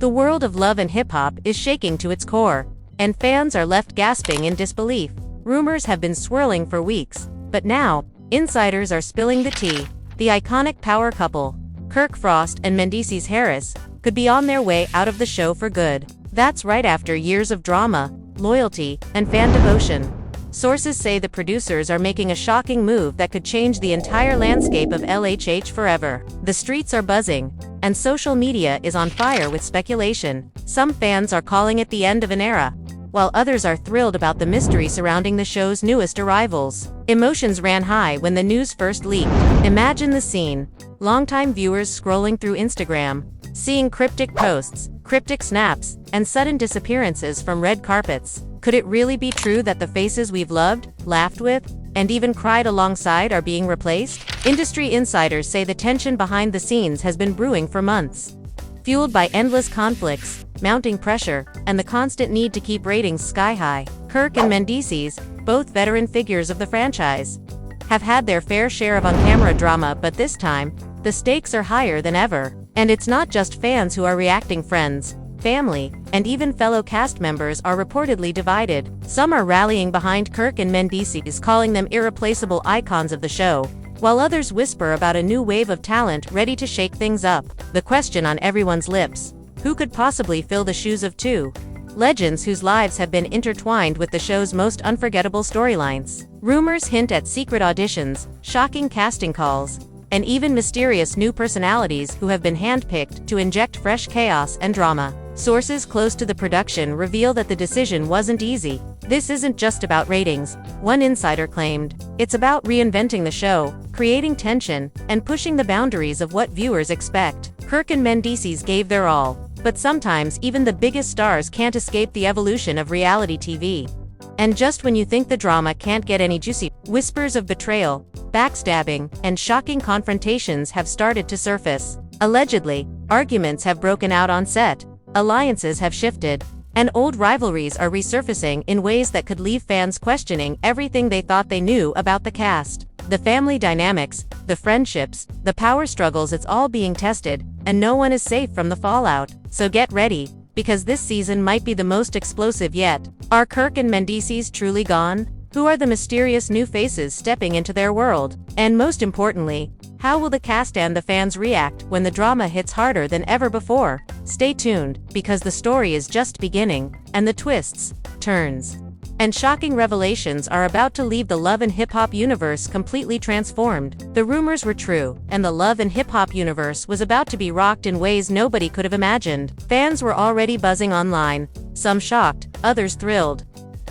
The world of love and hip-hop is shaking to its core, and fans are left gasping in disbelief. Rumors have been swirling for weeks, but now, insiders are spilling the tea. The iconic power couple, Kirk Frost and Mendeecees Harris, could be on their way out of the show for good. That's right after years of drama, loyalty, and fan devotion. Sources say the producers are making a shocking move that could change the entire landscape of LHH forever. The streets are buzzing, and social media is on fire with speculation. Some fans are calling it the end of an era, while others are thrilled about the mystery surrounding the show's newest arrivals. Emotions ran high when the news first leaked. Imagine the scene. Longtime viewers scrolling through Instagram, seeing cryptic posts, cryptic snaps, and sudden disappearances from red carpets. Could it really be true that the faces we've loved, laughed with, and even cried alongside are being replaced? Industry insiders say the tension behind the scenes has been brewing for months, fueled by endless conflicts, mounting pressure, and the constant need to keep ratings sky high. Kirk and Mendeecees, both veteran figures of the franchise, have had their fair share of on-camera drama, but this time, the stakes are higher than ever. And it's not just fans who are reacting. Friends, family, and even fellow cast members are reportedly divided. Some are rallying behind Kirk and Mendeecees, calling them irreplaceable icons of the show, while others whisper about a new wave of talent ready to shake things up. The question on everyone's lips: who could possibly fill the shoes of two legends whose lives have been intertwined with the show's most unforgettable storylines? Rumors hint at secret auditions, shocking casting calls, and even mysterious new personalities who have been handpicked to inject fresh chaos and drama. Sources close to the production reveal that the decision wasn't easy. This isn't just about ratings, one insider claimed. It's about reinventing the show, creating tension, and pushing the boundaries of what viewers expect. Kirk and Mendeecees gave their all, but sometimes even the biggest stars can't escape the evolution of reality TV. And just when you think the drama can't get any juicy, whispers of betrayal, backstabbing, and shocking confrontations have started to surface. Allegedly, arguments have broken out on set, alliances have shifted, and old rivalries are resurfacing in ways that could leave fans questioning everything they thought they knew about the cast. The family dynamics, the friendships, the power struggles, it's all being tested, and no one is safe from the fallout. So get ready, because this season might be the most explosive yet. Are Kirk and Mendeecees truly gone? Who are the mysterious new faces stepping into their world? And most importantly, how will the cast and the fans react when the drama hits harder than ever before? Stay tuned, because the story is just beginning, and the twists, turns, and shocking revelations are about to leave the love and hip-hop universe completely transformed. The rumors were true, and the love and hip-hop universe was about to be rocked in ways nobody could have imagined. Fans were already buzzing online, some shocked, others thrilled,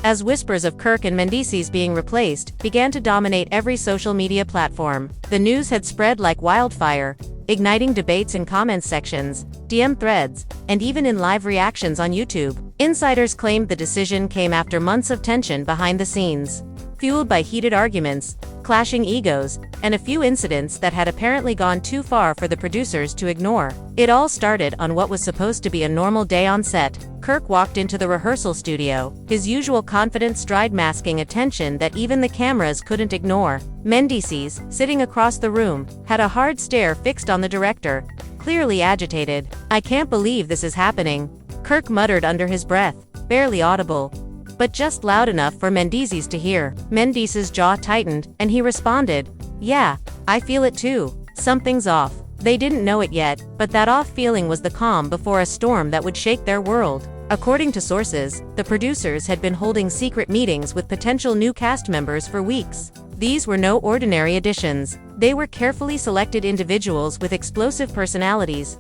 as whispers of Kirk and Mendeecees being replaced began to dominate every social media platform. The news had spread like wildfire, igniting debates in comment sections, DM threads, and even in live reactions on YouTube. Insiders claimed the decision came after months of tension behind the scenes, fueled by heated arguments, clashing egos, and a few incidents that had apparently gone too far for the producers to ignore. It all started on what was supposed to be a normal day on set. Kirk walked into the rehearsal studio, his usual confident stride masking a tension that even the cameras couldn't ignore. Mendeecees, sitting across the room, had a hard stare fixed on the director, clearly agitated. "I can't believe this is happening," Kirk muttered under his breath, barely audible, but just loud enough for Mendeecees to hear. Mendeecees' jaw tightened, and he responded, "Yeah, I feel it too. Something's off." They didn't know it yet, but that off feeling was the calm before a storm that would shake their world. According to sources, the producers had been holding secret meetings with potential new cast members for weeks. These were no ordinary additions. They were carefully selected individuals with explosive personalities,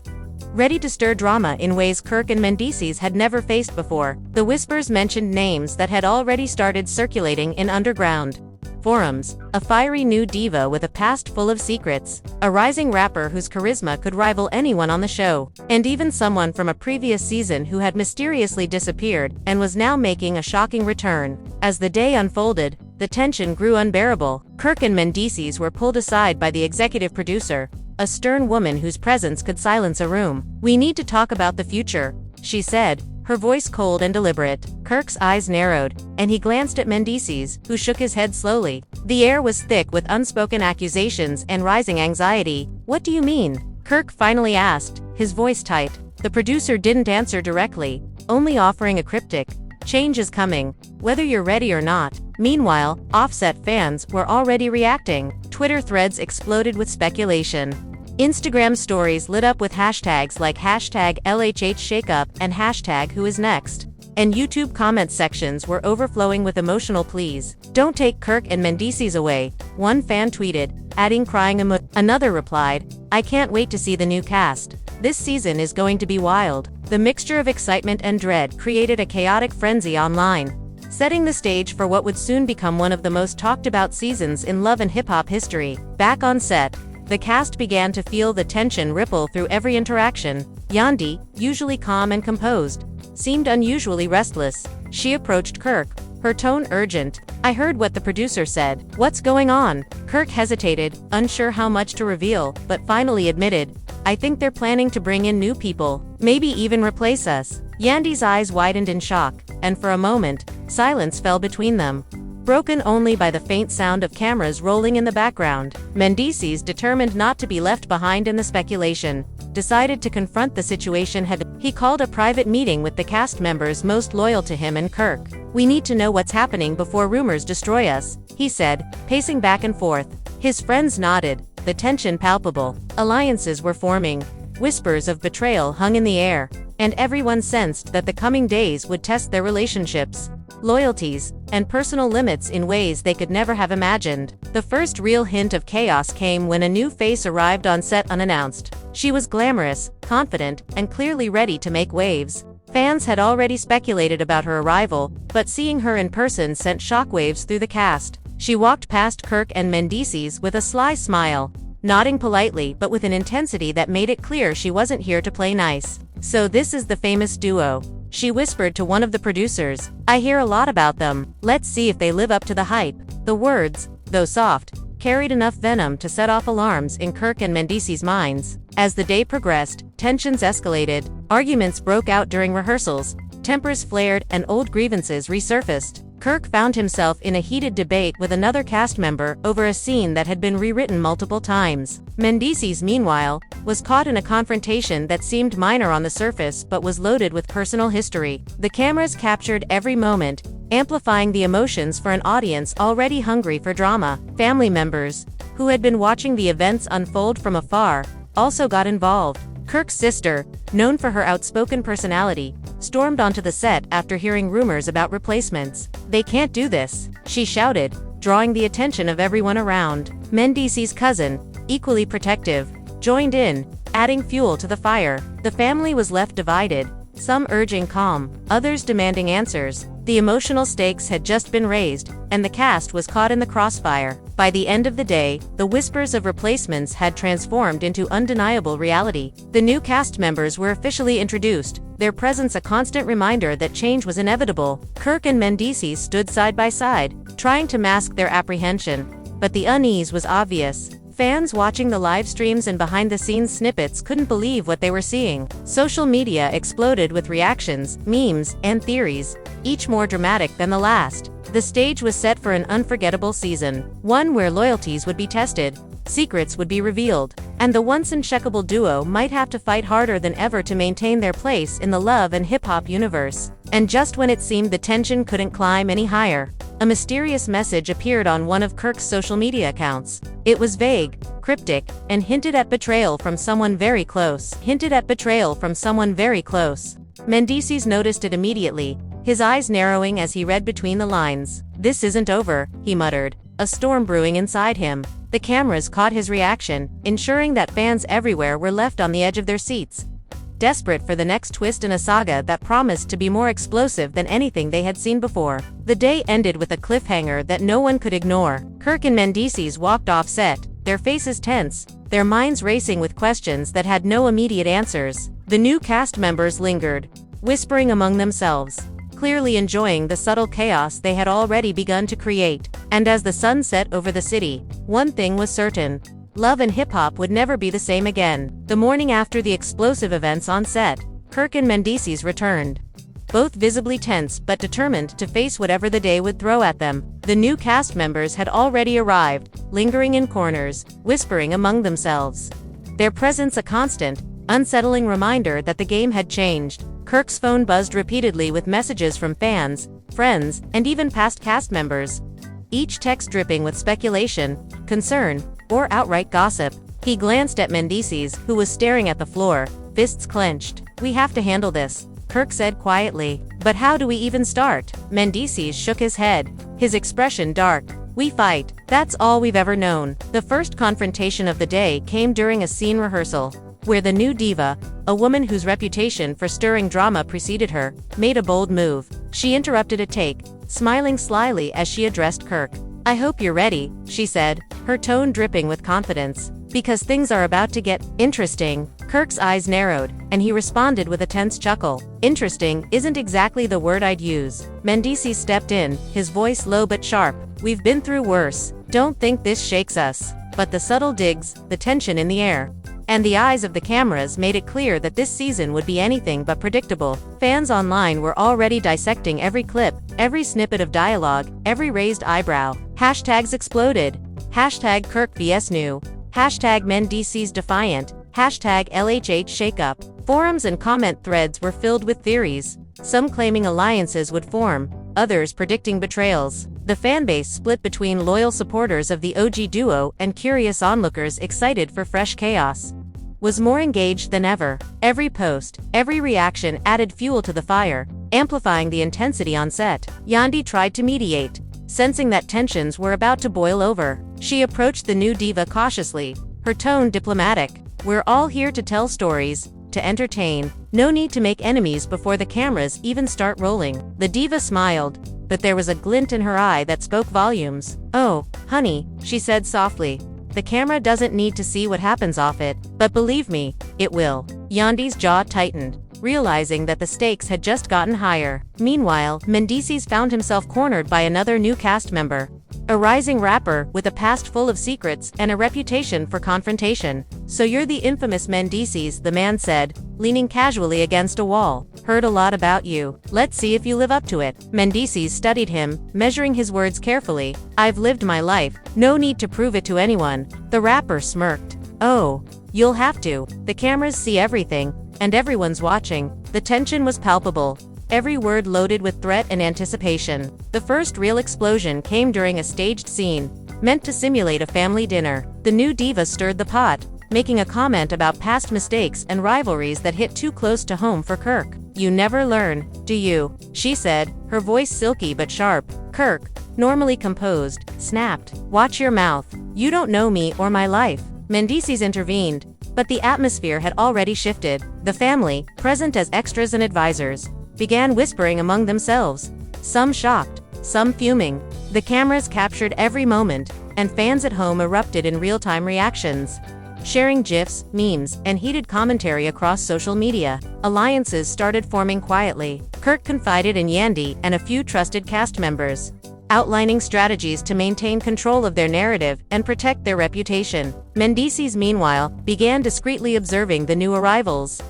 ready to stir drama in ways Kirk and Mendeecees had never faced before. The whispers mentioned names that had already started circulating in underground forums: a fiery new diva with a past full of secrets, a rising rapper whose charisma could rival anyone on the show, and even someone from a previous season who had mysteriously disappeared and was now making a shocking return. As the day unfolded, the tension grew unbearable. Kirk and Mendeecees were pulled aside by the executive producer, a stern woman whose presence could silence a room. "We need to talk about the future," she said, her voice cold and deliberate. Kirk's eyes narrowed, and he glanced at Mendeecees, who shook his head slowly. The air was thick with unspoken accusations and rising anxiety. "What do you mean?" Kirk finally asked, his voice tight. The producer didn't answer directly, only offering a cryptic, "Change is coming, whether you're ready or not." Meanwhile, Offset fans were already reacting. Twitter threads exploded with speculation. Instagram stories lit up with hashtags like #LHHShakeup and #WhoIsNext. And YouTube comment sections were overflowing with emotional pleas. "Don't take Kirk and Mendeecees away," one fan tweeted, adding crying emoji. Another replied, "I can't wait to see the new cast. This season is going to be wild." The mixture of excitement and dread created a chaotic frenzy online, setting the stage for what would soon become one of the most talked about seasons in Love and Hip Hop history. Back on set, the cast began to feel the tension ripple through every interaction. Yandi, usually calm and composed, seemed unusually restless. She approached Kirk, her tone urgent. "I heard what the producer said. What's going on?" Kirk hesitated, unsure how much to reveal, but finally admitted, "I think they're planning to bring in new people, maybe even replace us." Yandi's eyes widened in shock, and for a moment, silence fell between them, broken only by the faint sound of cameras rolling in the background. Mendeecees, determined not to be left behind in the speculation, decided to confront the situation head. He called a private meeting with the cast members most loyal to him and Kirk. "We need to know what's happening before rumors destroy us," he said, pacing back and forth. His friends nodded, the tension palpable. Alliances were forming. Whispers of betrayal hung in the air, and everyone sensed that the coming days would test their relationships, loyalties, and personal limits in ways they could never have imagined. The first real hint of chaos came when a new face arrived on set unannounced. She was glamorous, confident, and clearly ready to make waves. Fans had already speculated about her arrival, but seeing her in person sent shockwaves through the cast. She walked past Kirk and Mendeecees with a sly smile, nodding politely but with an intensity that made it clear she wasn't here to play nice. "So this is the famous duo," she whispered to one of the producers. "I hear a lot about them. Let's see if they live up to the hype." The words, though soft, carried enough venom to set off alarms in Kirk and Mendeecees' minds. As the day progressed, tensions escalated, arguments broke out during rehearsals, tempers flared, and old grievances resurfaced. Kirk found himself in a heated debate with another cast member over a scene that had been rewritten multiple times. Mendeecees, meanwhile, was caught in a confrontation that seemed minor on the surface but was loaded with personal history. The cameras captured every moment, amplifying the emotions for an audience already hungry for drama. Family members, who had been watching the events unfold from afar, also got involved. Kirk's sister, known for her outspoken personality, stormed onto the set after hearing rumors about replacements. "They can't do this," she shouted, drawing the attention of everyone around. Mendeecees' cousin, equally protective, joined in, adding fuel to the fire. The family was left divided, some urging calm, others demanding answers. The emotional stakes had just been raised, and the cast was caught in the crossfire. By the end of the day, the whispers of replacements had transformed into undeniable reality. The new cast members were officially introduced, their presence a constant reminder that change was inevitable. Kirk and Mendeecees stood side by side, trying to mask their apprehension, but the unease was obvious. Fans watching the live streams and behind-the-scenes snippets couldn't believe what they were seeing. Social media exploded with reactions, memes, and theories, each more dramatic than the last. The stage was set for an unforgettable season, one where loyalties would be tested, secrets would be revealed, and the once uncheckable duo might have to fight harder than ever to maintain their place in the love and hip-hop universe. And just when it seemed the tension couldn't climb any higher, a mysterious message appeared on one of Kirk's social media accounts. It was vague, cryptic, and hinted at betrayal from someone very close. Mendeecees noticed it immediately, his eyes narrowing as he read between the lines. "This isn't over," he muttered, a storm brewing inside him. The cameras caught his reaction, ensuring that fans everywhere were left on the edge of their seats, desperate for the next twist in a saga that promised to be more explosive than anything they had seen before. The day ended with a cliffhanger that no one could ignore. Kirk and Mendeecees walked off set, their faces tense, their minds racing with questions that had no immediate answers. The new cast members lingered, whispering among themselves, clearly enjoying the subtle chaos they had already begun to create. And as the sun set over the city, one thing was certain: love and hip-hop would never be the same again. The morning after the explosive events on set, Kirk and Mendeecees returned, both visibly tense but determined to face whatever the day would throw at them. The new cast members had already arrived, lingering in corners, whispering among themselves, their presence a constant, unsettling reminder that the game had changed. Kirk's phone buzzed repeatedly with messages from fans, friends, and even past cast members. Each text dripping with speculation, concern, or outright gossip. He glanced at Mendeecees, who was staring at the floor, fists clenched. "We have to handle this," Kirk said quietly. "But how do we even start?" Mendeecees shook his head, his expression dark. "We fight. That's all we've ever known." The first confrontation of the day came during a scene rehearsal, where the new diva, a woman whose reputation for stirring drama preceded her, made a bold move. She interrupted a take, smiling slyly as she addressed Kirk. "I hope you're ready," she said, her tone dripping with confidence. "Because things are about to get interesting." Kirk's eyes narrowed, and he responded with a tense chuckle. "Interesting isn't exactly the word I'd use." Mendeecees stepped in, his voice low but sharp. "We've been through worse. Don't think this shakes us." But the subtle digs, the tension in the air, and the eyes of the cameras made it clear that this season would be anything but predictable. Fans online were already dissecting every clip, every snippet of dialogue, every raised eyebrow. Hashtags exploded. Hashtag Kirk vs New. Hashtag Mendeecees defiant. Hashtag LHH shakeup. Forums and comment threads were filled with theories, some claiming alliances would form, others predicting betrayals. The fanbase split between loyal supporters of the OG duo and curious onlookers excited for fresh chaos. Was more engaged than ever. Every post, every reaction added fuel to the fire, amplifying the intensity on set. Yandi tried to mediate, sensing that tensions were about to boil over. She approached the new diva cautiously, her tone diplomatic. "We're all here to tell stories, to entertain. No need to make enemies before the cameras even start rolling." The diva smiled, but there was a glint in her eye that spoke volumes. "Oh, honey," she said softly. "The camera doesn't need to see what happens off it, but believe me, it will." Yandi's jaw tightened, realizing that the stakes had just gotten higher. Meanwhile, Mendeecees found himself cornered by another new cast member. A rising rapper with a past full of secrets and a reputation for confrontation. "So you're the infamous Mendeecees," the man said, leaning casually against a wall. "Heard a lot about you. Let's see if you live up to it." Mendeecees studied him, measuring his words carefully. "I've lived my life. No need to prove it to anyone." The rapper smirked. "Oh, you'll have to. The cameras see everything, and everyone's watching." The tension was palpable, every word loaded with threat and anticipation. The first real explosion came during a staged scene, meant to simulate a family dinner. The new diva stirred the pot, making a comment about past mistakes and rivalries that hit too close to home for Kirk. "You never learn, do you?" she said, her voice silky but sharp. Kirk, normally composed, snapped. "Watch your mouth. You don't know me or my life." Mendeecees intervened, but the atmosphere had already shifted. The family, present as extras and advisors, began whispering among themselves, some shocked, some fuming. The cameras captured every moment, and fans at home erupted in real-time reactions, sharing GIFs, memes, and heated commentary across social media. Alliances started forming quietly. Kirk confided in Yandi and a few trusted cast members, outlining strategies to maintain control of their narrative and protect their reputation. Mendeecees, meanwhile, began discreetly observing the new arrivals,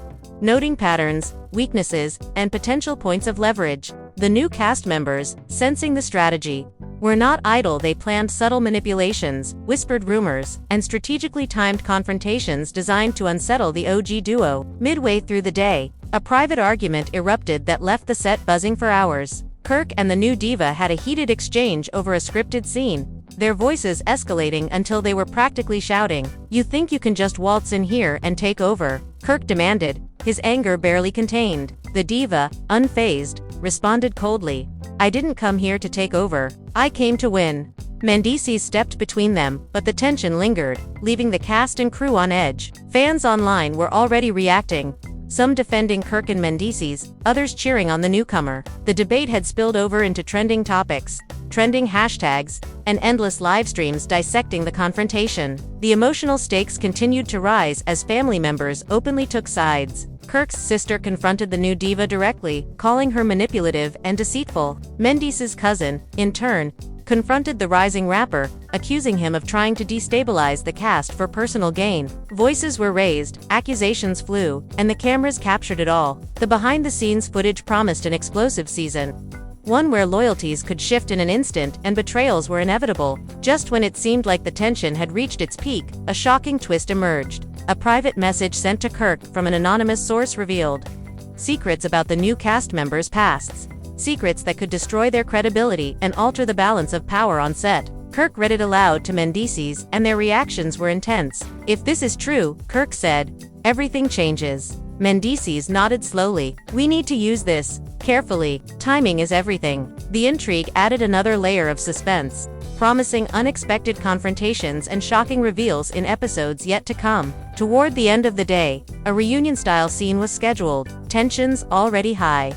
noting patterns, weaknesses, and potential points of leverage. The new cast members, sensing the strategy, were not idle. They planned subtle manipulations, whispered rumors, and strategically timed confrontations designed to unsettle the OG duo. Midway through the day, a private argument erupted that left the set buzzing for hours. Kirk and the new diva had a heated exchange over a scripted scene, their voices escalating until they were practically shouting. "You think you can just waltz in here and take over?" Kirk demanded, his anger barely contained. The diva, unfazed, responded coldly. "I didn't come here to take over. I came to win." Mendeecees stepped between them, but the tension lingered, leaving the cast and crew on edge. Fans online were already reacting, some defending Kirk and Mendeecees, others cheering on the newcomer. The debate had spilled over into trending topics, trending hashtags, and endless live streams dissecting the confrontation. The emotional stakes continued to rise as family members openly took sides. Kirk's sister confronted the new diva directly, calling her manipulative and deceitful. Mendeecees' cousin, in turn, confronted the rising rapper, accusing him of trying to destabilize the cast for personal gain. Voices were raised, accusations flew, and the cameras captured it all. The behind-the-scenes footage promised an explosive season, one where loyalties could shift in an instant and betrayals were inevitable. Just when it seemed like the tension had reached its peak, a shocking twist emerged. A private message sent to Kirk from an anonymous source revealed secrets about the new cast members' pasts. Secrets that could destroy their credibility and alter the balance of power on set. Kirk read it aloud to Mendeecees, and their reactions were intense. "If this is true," Kirk said, "everything changes." Mendeecees nodded slowly. "We need to use this carefully. Timing is everything." The intrigue added another layer of suspense, promising unexpected confrontations and shocking reveals in episodes yet to come. Toward the end of the day, a reunion-style scene was scheduled. Tensions, already high,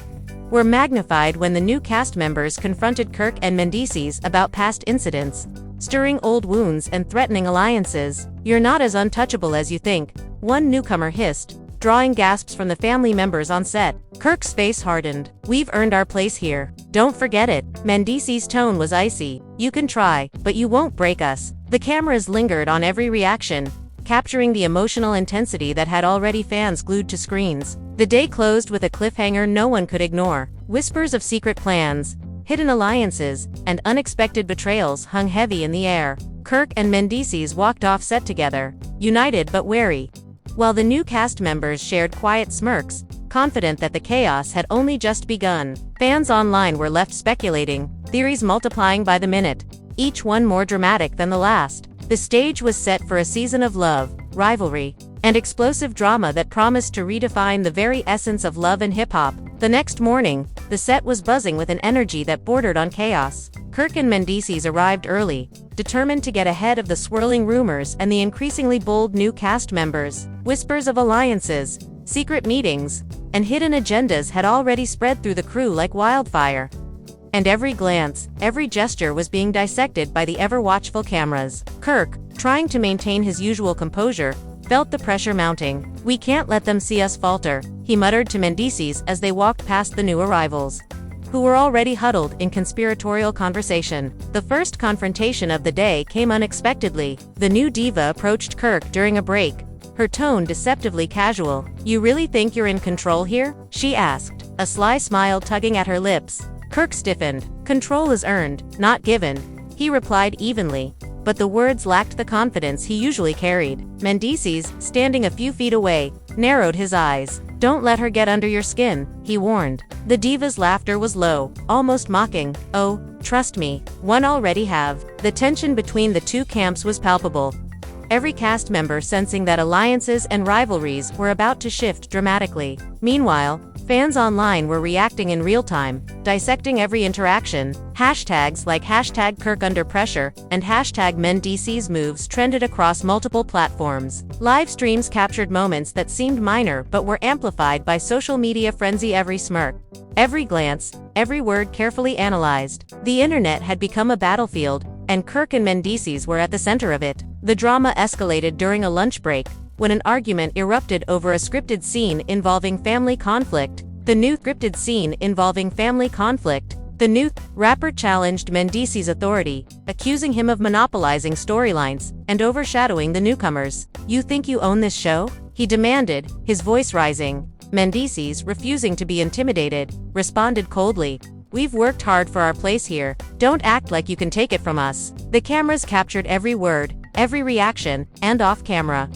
were magnified when the new cast members confronted Kirk and Mendeecees about past incidents, stirring old wounds and threatening alliances. "You're not as untouchable as you think," one newcomer hissed, drawing gasps from the family members on set. Kirk's face hardened. "We've earned our place here. Don't forget it." Mendeecees' tone was icy. "You can try, but you won't break us." The cameras lingered on every reaction, capturing the emotional intensity that had already fans glued to screens. The day closed with a cliffhanger no one could ignore. Whispers of secret plans, hidden alliances, and unexpected betrayals hung heavy in the air. Kirk and Mendeecees walked off set together, united but wary, while the new cast members shared quiet smirks, confident that the chaos had only just begun. Fans online were left speculating, theories multiplying by the minute, each one more dramatic than the last. The stage was set for a season of love, rivalry, and explosive drama that promised to redefine the very essence of love and hip-hop. The next morning, the set was buzzing with an energy that bordered on chaos. Kirk and Mendeecees arrived early, determined to get ahead of the swirling rumors and the increasingly bold new cast members. Whispers of alliances, secret meetings, and hidden agendas had already spread through the crew like wildfire. And every glance, every gesture was being dissected by the ever-watchful cameras. Kirk, trying to maintain his usual composure, felt the pressure mounting. "We can't let them see us falter," he muttered to Mendeecees as they walked past the new arrivals, who were already huddled in conspiratorial conversation. The first confrontation of the day came unexpectedly. The new diva approached Kirk during a break, her tone deceptively casual. "You really think you're in control here?" she asked, a sly smile tugging at her lips. Kirk stiffened. "Control is earned, not given," he replied evenly, but the words lacked the confidence he usually carried. Mendeecees, standing a few feet away, narrowed his eyes. "Don't let her get under your skin," he warned. The diva's laughter was low, almost mocking. "Oh, trust me, one already have." The tension between the two camps was palpable, every cast member sensing that alliances and rivalries were about to shift dramatically. Meanwhile, fans online were reacting in real time, dissecting every interaction. Hashtags like #KirkUnderPressure and #Mendeecees moves trended across multiple platforms. Live streams captured moments that seemed minor but were amplified by social media frenzy. Every smirk, every glance, every word carefully analyzed. The internet had become a battlefield, and Kirk and Mendeecees were at the center of it. The drama escalated during a lunch break, when an argument erupted over a scripted scene involving family conflict. The new rapper challenged Mendeecees' authority, accusing him of monopolizing storylines and overshadowing the newcomers. "You think you own this show?" he demanded, his voice rising. Mendeecees, refusing to be intimidated, responded coldly, "We've worked hard for our place here. Don't act like you can take it from us." The cameras captured every word, every reaction, and off-camera,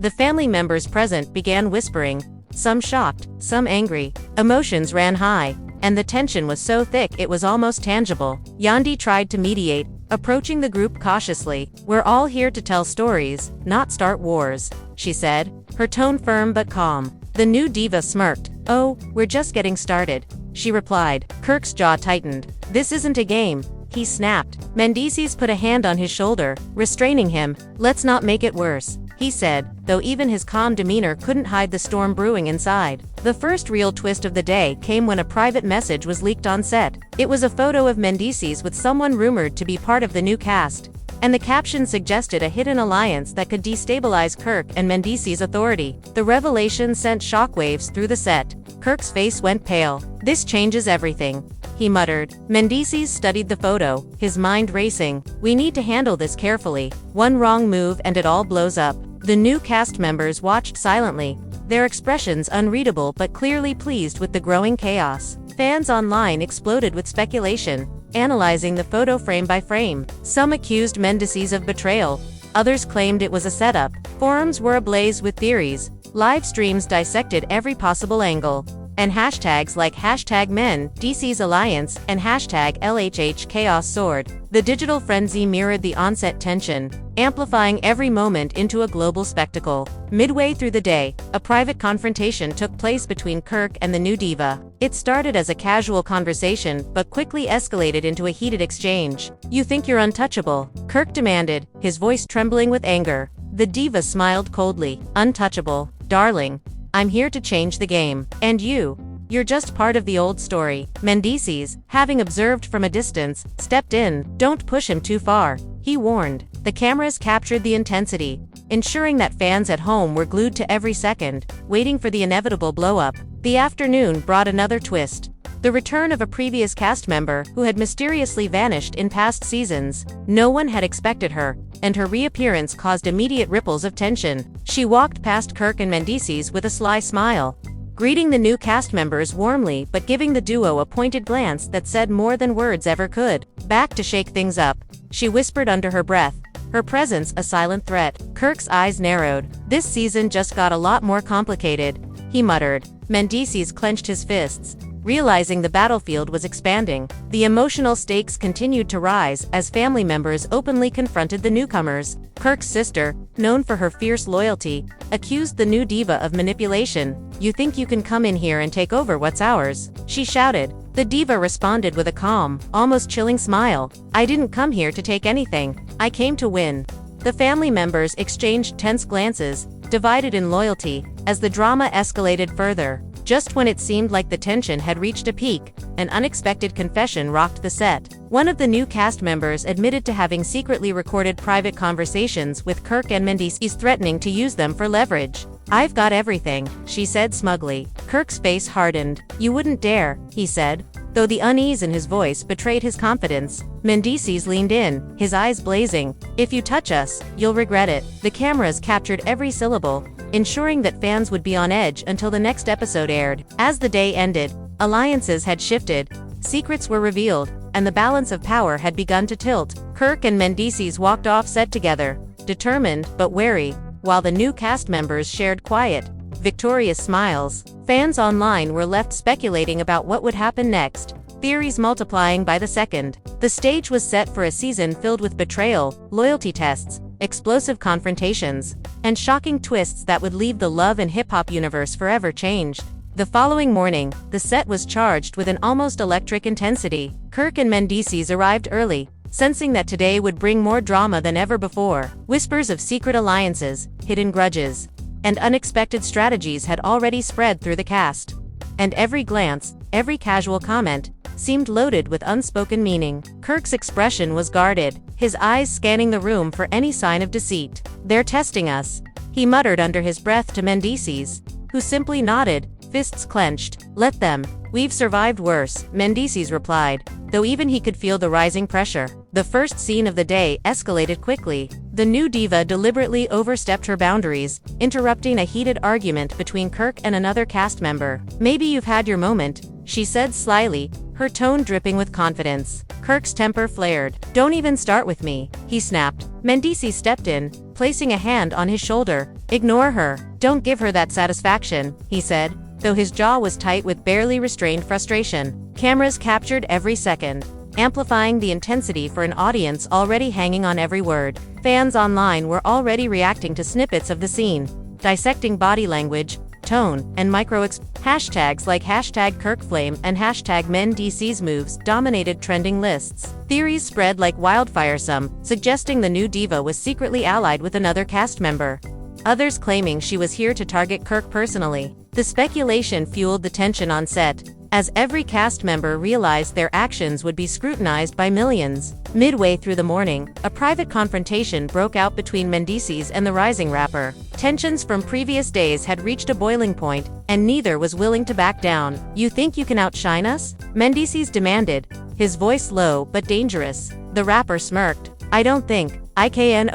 the family members present began whispering, some shocked, some angry. Emotions ran high, and the tension was so thick it was almost tangible. Yandi tried to mediate, approaching the group cautiously. "We're all here to tell stories, not start wars," she said, her tone firm but calm. The new diva smirked. "Oh, we're just getting started," she replied. Kirk's jaw tightened. "This isn't a game," he snapped. Mendeecees put a hand on his shoulder, restraining him. "Let's not make it worse," he said, though even his calm demeanor couldn't hide the storm brewing inside. The first real twist of the day came when a private message was leaked on set. It was a photo of Mendeecees with someone rumored to be part of the new cast, and the caption suggested a hidden alliance that could destabilize Kirk and Mendeecees' authority. The revelation sent shockwaves through the set. Kirk's face went pale. "This changes everything," he muttered. Mendeecees studied the photo, his mind racing. "We need to handle this carefully. One wrong move and it all blows up." The new cast members watched silently, their expressions unreadable but clearly pleased with the growing chaos. Fans online exploded with speculation, analyzing the photo frame by frame. Some accused Mendeecees of betrayal, Others claimed it was a setup. Forums were ablaze with theories. Live streams dissected every possible angle. And hashtags like #Mendeecees Alliance and #LHH Chaos soared. The digital frenzy mirrored the onset tension, amplifying every moment into a global spectacle. Midway through the day, a private confrontation took place between Kirk and the new diva. It started as a casual conversation but quickly escalated into a heated exchange. "You think you're untouchable?" Kirk demanded, his voice trembling with anger. The diva smiled coldly. "Untouchable, darling. I'm here to change the game. And you're just part of the old story." Mendeecees, having observed from a distance, stepped in. "Don't push him too far," he warned. The cameras captured the intensity, ensuring that fans at home were glued to every second, waiting for the inevitable blow-up. The afternoon brought another twist. The return of a previous cast member who had mysteriously vanished in past seasons. No one had expected her, and her reappearance caused immediate ripples of tension. She walked past Kirk and Mendeecees with a sly smile, greeting the new cast members warmly but giving the duo a pointed glance that said more than words ever could. "Back to shake things up," she whispered under her breath, her presence a silent threat. Kirk's eyes narrowed. "This season just got a lot more complicated," he muttered. Mendeecees clenched his fists, realizing the battlefield was expanding. The emotional stakes continued to rise as family members openly confronted the newcomers. Kirk's sister, known for her fierce loyalty, accused the new diva of manipulation. "You think you can come in here and take over what's ours?" she shouted. The diva responded with a calm, almost chilling smile. "I didn't come here to take anything. I came to win." The family members exchanged tense glances, divided in loyalty, as the drama escalated further. Just when it seemed like the tension had reached a peak, an unexpected confession rocked the set. One of the new cast members admitted to having secretly recorded private conversations with Kirk and Mendeecees, threatening to use them for leverage. "I've got everything," she said smugly. Kirk's face hardened. "You wouldn't dare," he said, though the unease in his voice betrayed his confidence. Mendeecees leaned in, his eyes blazing. "If you touch us, you'll regret it." The cameras captured every syllable, ensuring that fans would be on edge until the next episode aired. As the day ended, alliances had shifted, secrets were revealed, and the balance of power had begun to tilt. Kirk and Mendeecees walked off set together, determined but wary, while the new cast members shared quiet, victorious smiles. Fans online were left speculating about what would happen next, theories multiplying by the second. The stage was set for a season filled with betrayal, loyalty tests, explosive confrontations, and shocking twists that would leave the love and hip-hop universe forever changed. The following morning, the set was charged with an almost electric intensity. Kirk and Mendeecees arrived early, sensing that today would bring more drama than ever before. Whispers of secret alliances, hidden grudges, and unexpected strategies had already spread through the cast. And every glance, every casual comment, seemed loaded with unspoken meaning. Kirk's expression was guarded, his eyes scanning the room for any sign of deceit. "They're testing us," he muttered under his breath to Mendeecees, who simply nodded, fists clenched. "Let them. We've survived worse," Mendeecees replied, though even he could feel the rising pressure. The first scene of the day escalated quickly. The new diva deliberately overstepped her boundaries, interrupting a heated argument between Kirk and another cast member. "Maybe you've had your moment," she said slyly, her tone dripping with confidence. Kirk's temper flared. "Don't even start with me," he snapped. Mendeecees stepped in, placing a hand on his shoulder. "Ignore her. Don't give her that satisfaction," he said, though his jaw was tight with barely restrained frustration. Cameras captured every second, amplifying the intensity for an audience already hanging on every word. Fans online were already reacting to snippets of the scene, dissecting body language, tone, and hashtags like #KirkFlame and #Mendeecees moves dominated trending lists. Theories spread like wildfire, some suggesting the new diva was secretly allied with another cast member, others claiming she was here to target Kirk personally. The speculation fueled the tension on set, as every cast member realized their actions would be scrutinized by millions. Midway through the morning, a private confrontation broke out between Mendeecees and the rising rapper. Tensions from previous days had reached a boiling point, and neither was willing to back down. "You think you can outshine us?" Mendeecees demanded, his voice low but dangerous. The rapper smirked. "I don't think I can,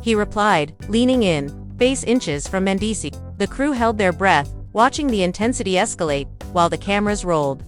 he replied, leaning in, face inches from Mendeecees. The crew held their breath, watching the intensity escalate, while the cameras rolled,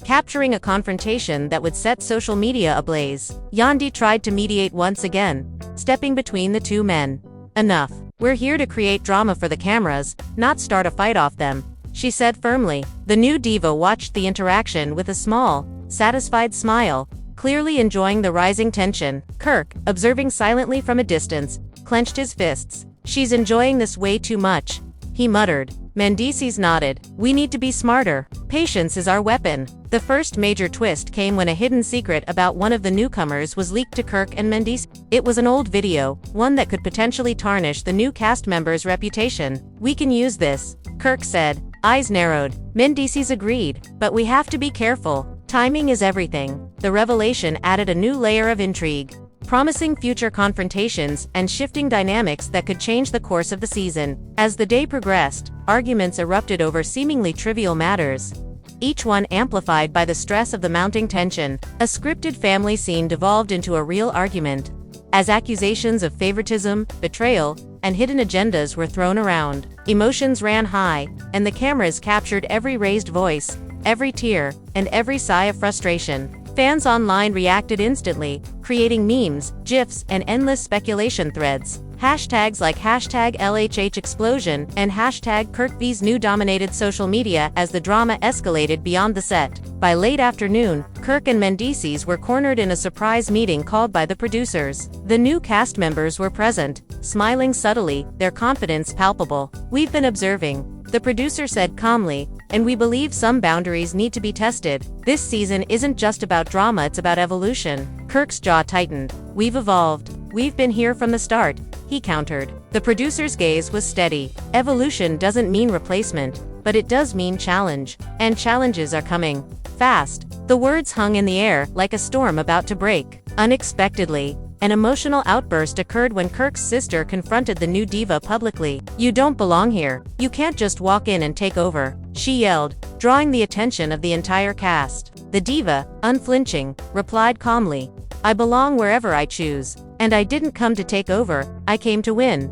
capturing a confrontation that would set social media ablaze. Yandi tried to mediate once again, stepping between the two men. "Enough. We're here to create drama for the cameras, not start a fight off them," she said firmly. The new diva watched the interaction with a small, satisfied smile, clearly enjoying the rising tension. Kirk, observing silently from a distance, clenched his fists. "She's enjoying this way too much," he muttered. Mendeecees nodded. "We need to be smarter. Patience is our weapon." The first major twist came when a hidden secret about one of the newcomers was leaked to Kirk and Mendeecees. It was an old video, one that could potentially tarnish the new cast member's reputation. "We can use this," Kirk said, eyes narrowed. Mendeecees agreed, "But we have to be careful. Timing is everything." The revelation added a new layer of intrigue, promising future confrontations and shifting dynamics that could change the course of the season. As the day progressed, arguments erupted over seemingly trivial matters, each one amplified by the stress of the mounting tension. A scripted family scene devolved into a real argument, as accusations of favoritism, betrayal, and hidden agendas were thrown around. Emotions ran high, and the cameras captured every raised voice, every tear, and every sigh of frustration. Fans online reacted instantly, creating memes, GIFs, and endless speculation threads. Hashtags like #LHHExplosion and #KirkV's dominated social media as the drama escalated beyond the set. By late afternoon, Kirk and Mendeecees were cornered in a surprise meeting called by the producers. The new cast members were present, smiling subtly, their confidence palpable. "We've been observing," the producer said calmly, "and we believe some boundaries need to be tested. This season isn't just about drama, it's about evolution." Kirk's jaw tightened. "We've evolved. We've been here from the start," he countered. The producer's gaze was steady. "Evolution doesn't mean replacement, but it does mean challenge. And challenges are coming. Fast." The words hung in the air like a storm about to break. Unexpectedly, an emotional outburst occurred when Kirk's sister confronted the new diva publicly. "You don't belong here. You can't just walk in and take over," she yelled, drawing the attention of the entire cast. The diva, unflinching, replied calmly, "I belong wherever I choose. And I didn't come to take over, I came to win."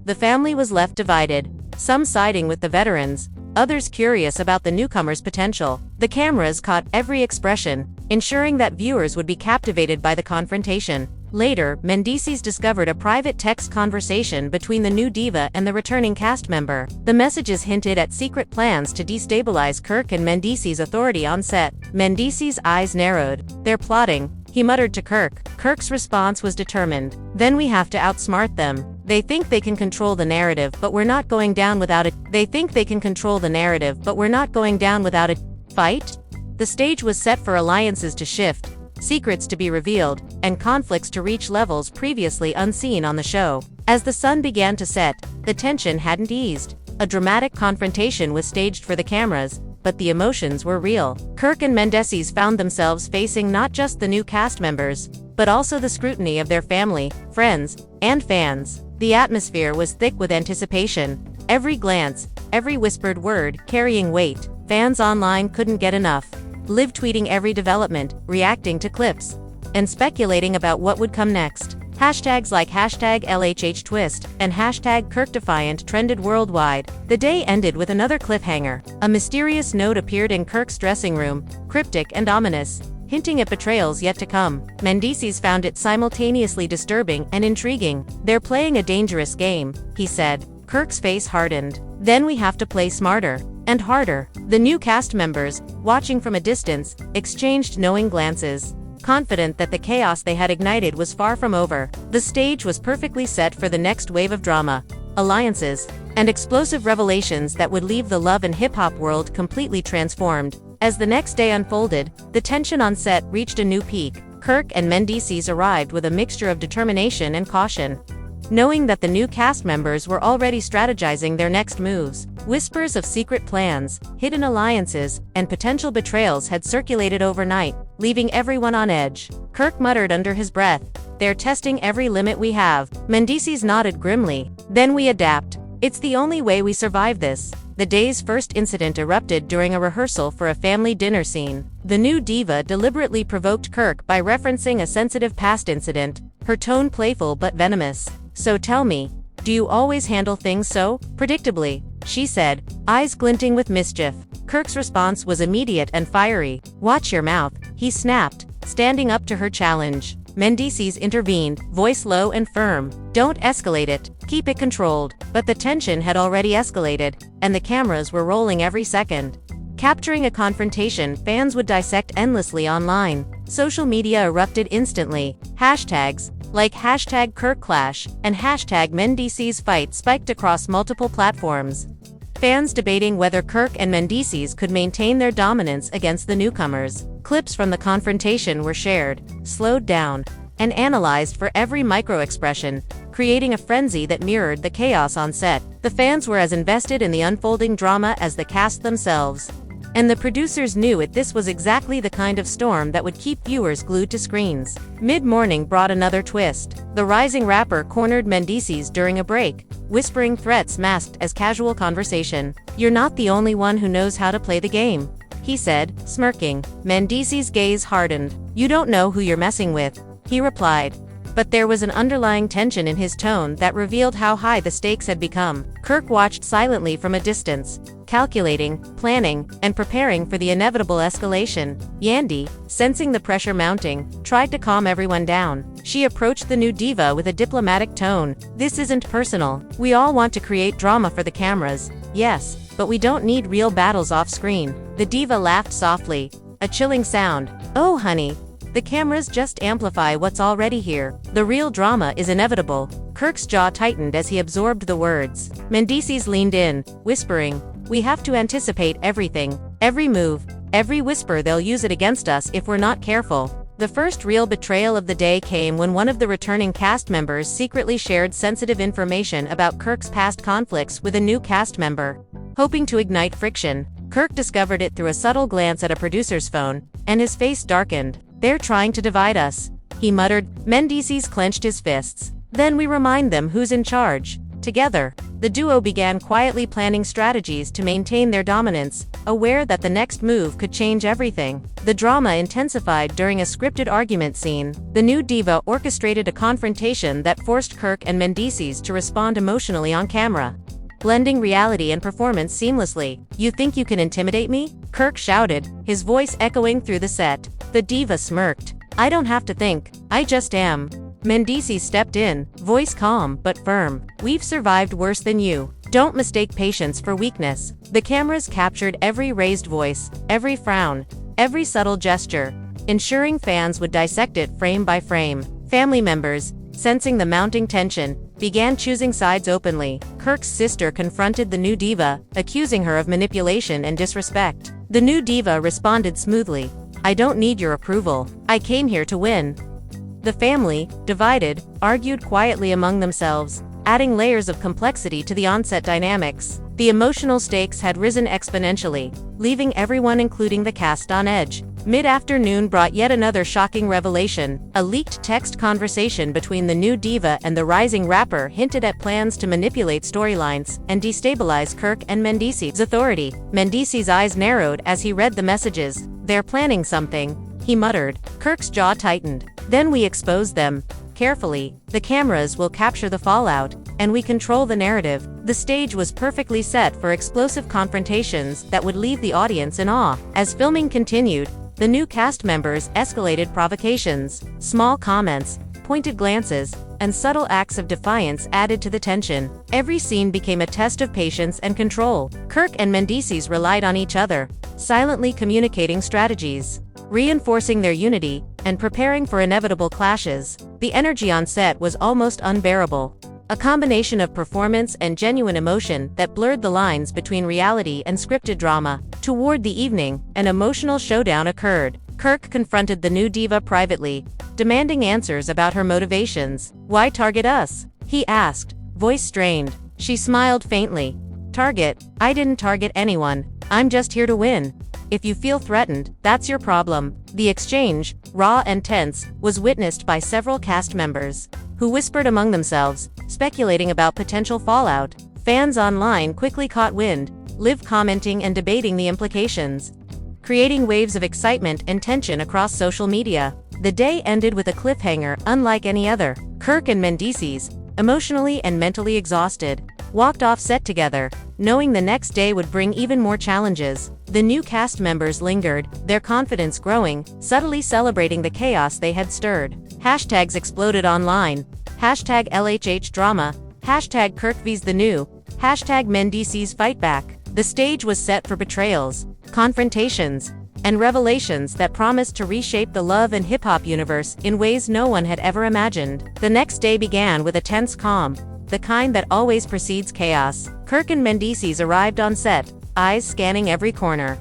The family was left divided, some siding with the veterans, others curious about the newcomers' potential. The cameras caught every expression, ensuring that viewers would be captivated by the confrontation. Later, Mendeecees discovered a private text conversation between the new diva and the returning cast member. The messages hinted at secret plans to destabilize Kirk and Mendeecees' authority on set. Mendeecees' eyes narrowed. "They're plotting," he muttered to Kirk. Kirk's response was determined. "Then we have to outsmart them. They think they can control the narrative, but we're not going down without a fight." The stage was set for alliances to shift, secrets to be revealed, and conflicts to reach levels previously unseen on the show. As the sun began to set, the tension hadn't eased. A dramatic confrontation was staged for the cameras, but the emotions were real. Kirk and Mendeecees found themselves facing not just the new cast members, but also the scrutiny of their family, friends, and fans. The atmosphere was thick with anticipation, every glance, every whispered word carrying weight. Fans online couldn't get enough, live tweeting every development, reacting to clips, and speculating about what would come next. Hashtags like #LHHTwist and #KirkDefiant trended worldwide. The day ended with another cliffhanger. A mysterious note appeared in Kirk's dressing room, cryptic and ominous, hinting at betrayals yet to come. Mendeecees found it simultaneously disturbing and intriguing. "They're playing a dangerous game," he said. Kirk's face hardened. "Then we have to play smarter and harder." The new cast members, watching from a distance, exchanged knowing glances, confident that the chaos they had ignited was far from over. The stage was perfectly set for the next wave of drama, alliances, and explosive revelations that would leave the love and hip-hop world completely transformed. As the next day unfolded, the tension on set reached a new peak. Kirk and Mendeecees arrived with a mixture of determination and caution, knowing that the new cast members were already strategizing their next moves. Whispers of secret plans, hidden alliances, and potential betrayals had circulated overnight, leaving everyone on edge. Kirk muttered under his breath, "They're testing every limit we have." Mendeecees nodded grimly. "Then we adapt. It's the only way we survive this." The day's first incident erupted during a rehearsal for a family dinner scene. The new diva deliberately provoked Kirk by referencing a sensitive past incident, her tone playful but venomous. "So tell me, do you always handle things so predictably?" she said, eyes glinting with mischief. Kirk's response was immediate and fiery. "Watch your mouth," he snapped, standing up to her challenge. Mendeecees intervened, voice low and firm. "Don't escalate it, keep it controlled." But the tension had already escalated, and the cameras were rolling every second. Capturing a confrontation fans would dissect endlessly online. Social media erupted instantly. Hashtags, like #KirkClash and #Mendeecees fight spiked across multiple platforms. Fans debating whether Kirk and Mendeecees could maintain their dominance against the newcomers. Clips from the confrontation were shared, slowed down, and analyzed for every micro-expression, creating a frenzy that mirrored the chaos on set. The fans were as invested in the unfolding drama as the cast themselves. And the producers knew this was exactly the kind of storm that would keep viewers glued to screens. Mid-morning brought another twist. The rising rapper cornered Mendeecees during a break, whispering threats masked as casual conversation. "You're not the only one who knows how to play the game," he said, smirking. Mendeecees' gaze hardened. "You don't know who you're messing with," he replied. But there was an underlying tension in his tone that revealed how high the stakes had become. Kirk watched silently from a distance, calculating, planning, and preparing for the inevitable escalation. Yandy, sensing the pressure mounting, tried to calm everyone down. She approached the new diva with a diplomatic tone. "This isn't personal. We all want to create drama for the cameras. Yes, but we don't need real battles off screen." The diva laughed softly, a chilling sound. "Oh honey, the cameras just amplify what's already here. The real drama is inevitable." Kirk's jaw tightened as he absorbed the words. Mendeecees leaned in, whispering, "We have to anticipate everything. Every move, every whisper. They'll use it against us if we're not careful." The first real betrayal of the day came when one of the returning cast members secretly shared sensitive information about Kirk's past conflicts with a new cast member. Hoping to ignite friction, Kirk discovered it through a subtle glance at a producer's phone, and his face darkened. "They're trying to divide us," he muttered. Mendeecees clenched his fists. "Then we remind them who's in charge." Together, the duo began quietly planning strategies to maintain their dominance, aware that the next move could change everything. The drama intensified during a scripted argument scene. The new diva orchestrated a confrontation that forced Kirk and Mendeecees to respond emotionally on camera, blending reality and performance seamlessly. "You think you can intimidate me?" Kirk shouted, his voice echoing through the set. The diva smirked. "I don't have to think, I just am." Mendeecees stepped in, voice calm but firm. "We've survived worse than you. Don't mistake patience for weakness." The cameras captured every raised voice, every frown, every subtle gesture, ensuring fans would dissect it frame by frame. Family members, sensing the mounting tension, began choosing sides openly. Kirk's sister confronted the new diva, accusing her of manipulation and disrespect. The new diva responded smoothly, "I don't need your approval. I came here to win." The family, divided, argued quietly among themselves, adding layers of complexity to the on-set dynamics. The emotional stakes had risen exponentially, leaving everyone including the cast on edge. Mid-afternoon brought yet another shocking revelation. A leaked text conversation between the new diva and the rising rapper hinted at plans to manipulate storylines and destabilize Kirk and Mendeecees' authority. Mendeecees' eyes narrowed as he read the messages. "They're planning something," he muttered. Kirk's jaw tightened. "Then we expose them. Carefully, the cameras will capture the fallout, and we control the narrative." The stage was perfectly set for explosive confrontations that would leave the audience in awe. As filming continued, the new cast members escalated provocations. Small comments, pointed glances, and subtle acts of defiance added to the tension. Every scene became a test of patience and control. Kirk and Mendeecees relied on each other, silently communicating strategies, reinforcing their unity, and preparing for inevitable clashes. The energy on set was almost unbearable, a combination of performance and genuine emotion that blurred the lines between reality and scripted drama. Toward the evening, an emotional showdown occurred. Kirk confronted the new diva privately, demanding answers about her motivations. "Why target us?" he asked, voice strained. She smiled faintly. "Target? I didn't target anyone. I'm just here to win. If you feel threatened, that's your problem." The exchange, raw and tense, was witnessed by several cast members, who whispered among themselves, speculating about potential fallout. Fans online quickly caught wind, live commenting and debating the implications, creating waves of excitement and tension across social media. The day ended with a cliffhanger unlike any other. Kirk and Mendeecees, emotionally and mentally exhausted, walked off set together, knowing the next day would bring even more challenges. The new cast members lingered, their confidence growing, subtly celebrating the chaos they had stirred. Hashtags exploded online. Hashtag LHH drama. Hashtag Kirk vs the new. Hashtag Mendeecees fight back. The stage was set for betrayals, confrontations, and revelations that promised to reshape the love and hip-hop universe in ways no one had ever imagined. The next day began with a tense calm, the kind that always precedes chaos. Kirk and Mendeecees arrived on set, eyes scanning every corner.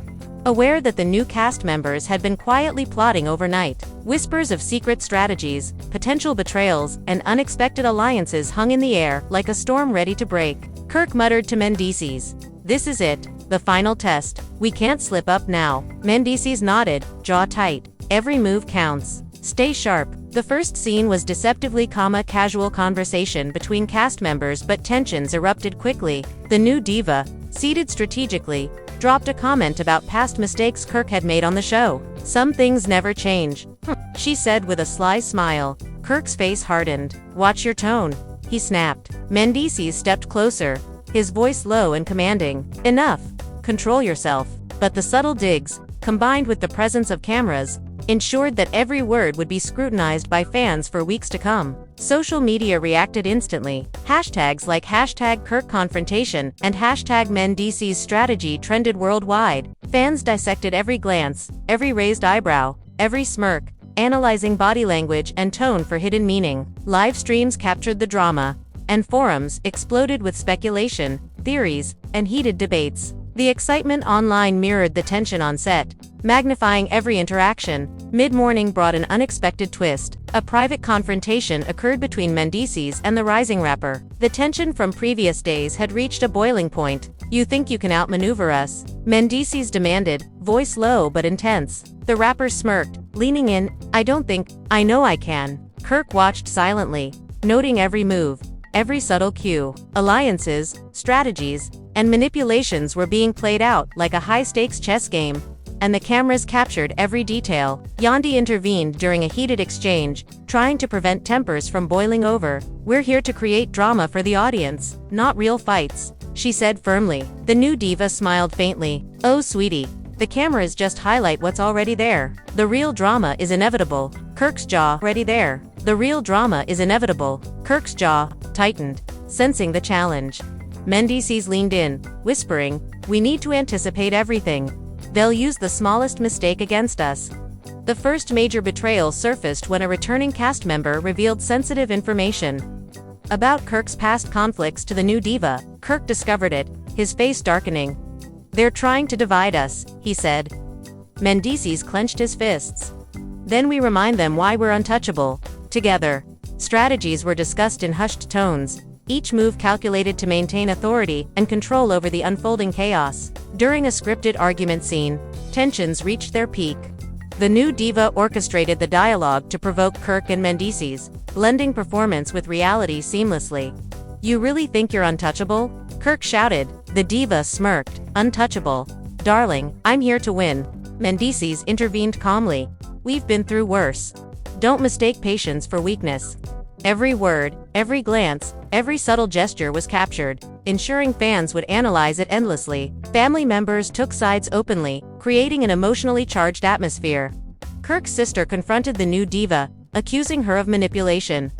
Aware that the new cast members had been quietly plotting overnight, whispers of secret strategies, potential betrayals, and unexpected alliances hung in the air like a storm ready to break. Kirk muttered to Mendeecees, "This is it, the final test. We can't slip up now." Mendeecees nodded, jaw tight. "Every move counts. Stay sharp." The first scene was deceptively casual conversation between cast members, but tensions erupted quickly. The new diva, seated strategically, dropped a comment about past mistakes Kirk had made on the show. "Some things never change," she said with a sly smile. Kirk's face hardened. "Watch your tone," he snapped. Mendeecees stepped closer, his voice low and commanding. "Enough. Control yourself." But the subtle digs, combined with the presence of cameras, ensured that every word would be scrutinized by fans for weeks to come. Social media reacted instantly. Hashtags like hashtag Kirk confrontation and hashtag Mendeecees strategy trended worldwide. Fans dissected every glance, every raised eyebrow, every smirk, analyzing body language and tone for hidden meaning. Live streams captured the drama, and forums exploded with speculation, theories, and heated debates. The excitement online mirrored the tension on set, magnifying every interaction. Mid-morning brought an unexpected twist. A private confrontation occurred between Mendeecees and the rising rapper. The tension from previous days had reached a boiling point. "You think you can outmaneuver us?" Mendeecees demanded, voice low but intense. The rapper smirked, leaning in. I know I can." Kirk watched silently, noting every move, every subtle cue. Alliances, strategies, and manipulations were being played out like a high-stakes chess game, and the cameras captured every detail. Yandi intervened during a heated exchange, trying to prevent tempers from boiling over. "We're here to create drama for the audience, not real fights," she said firmly. The new diva smiled faintly. "Oh sweetie, the cameras just highlight what's already there. The real drama is inevitable." Kirk's jaw tightened, sensing the challenge. Mendeecees leaned in, whispering, "We need to anticipate everything. They'll use the smallest mistake against us." The first major betrayal surfaced when a returning cast member revealed sensitive information about Kirk's past conflicts to the new diva. Kirk discovered it, his face darkening. "They're trying to divide us," he said. Mendeecees clenched his fists. "Then we remind them why we're untouchable." Together, strategies were discussed in hushed tones, each move calculated to maintain authority and control over the unfolding chaos. During a scripted argument scene, tensions reached their peak. The new diva orchestrated the dialogue to provoke Kirk and Mendeecees, blending performance with reality seamlessly. "You really think you're untouchable?" Kirk shouted. The diva smirked. "Untouchable? Darling, I'm here to win." Mendeecees intervened calmly. "We've been through worse. Don't mistake patience for weakness." Every word, every glance, every subtle gesture was captured, ensuring fans would analyze it endlessly. Family members took sides openly, creating an emotionally charged atmosphere. Kirk's sister confronted the new diva, accusing her of manipulation.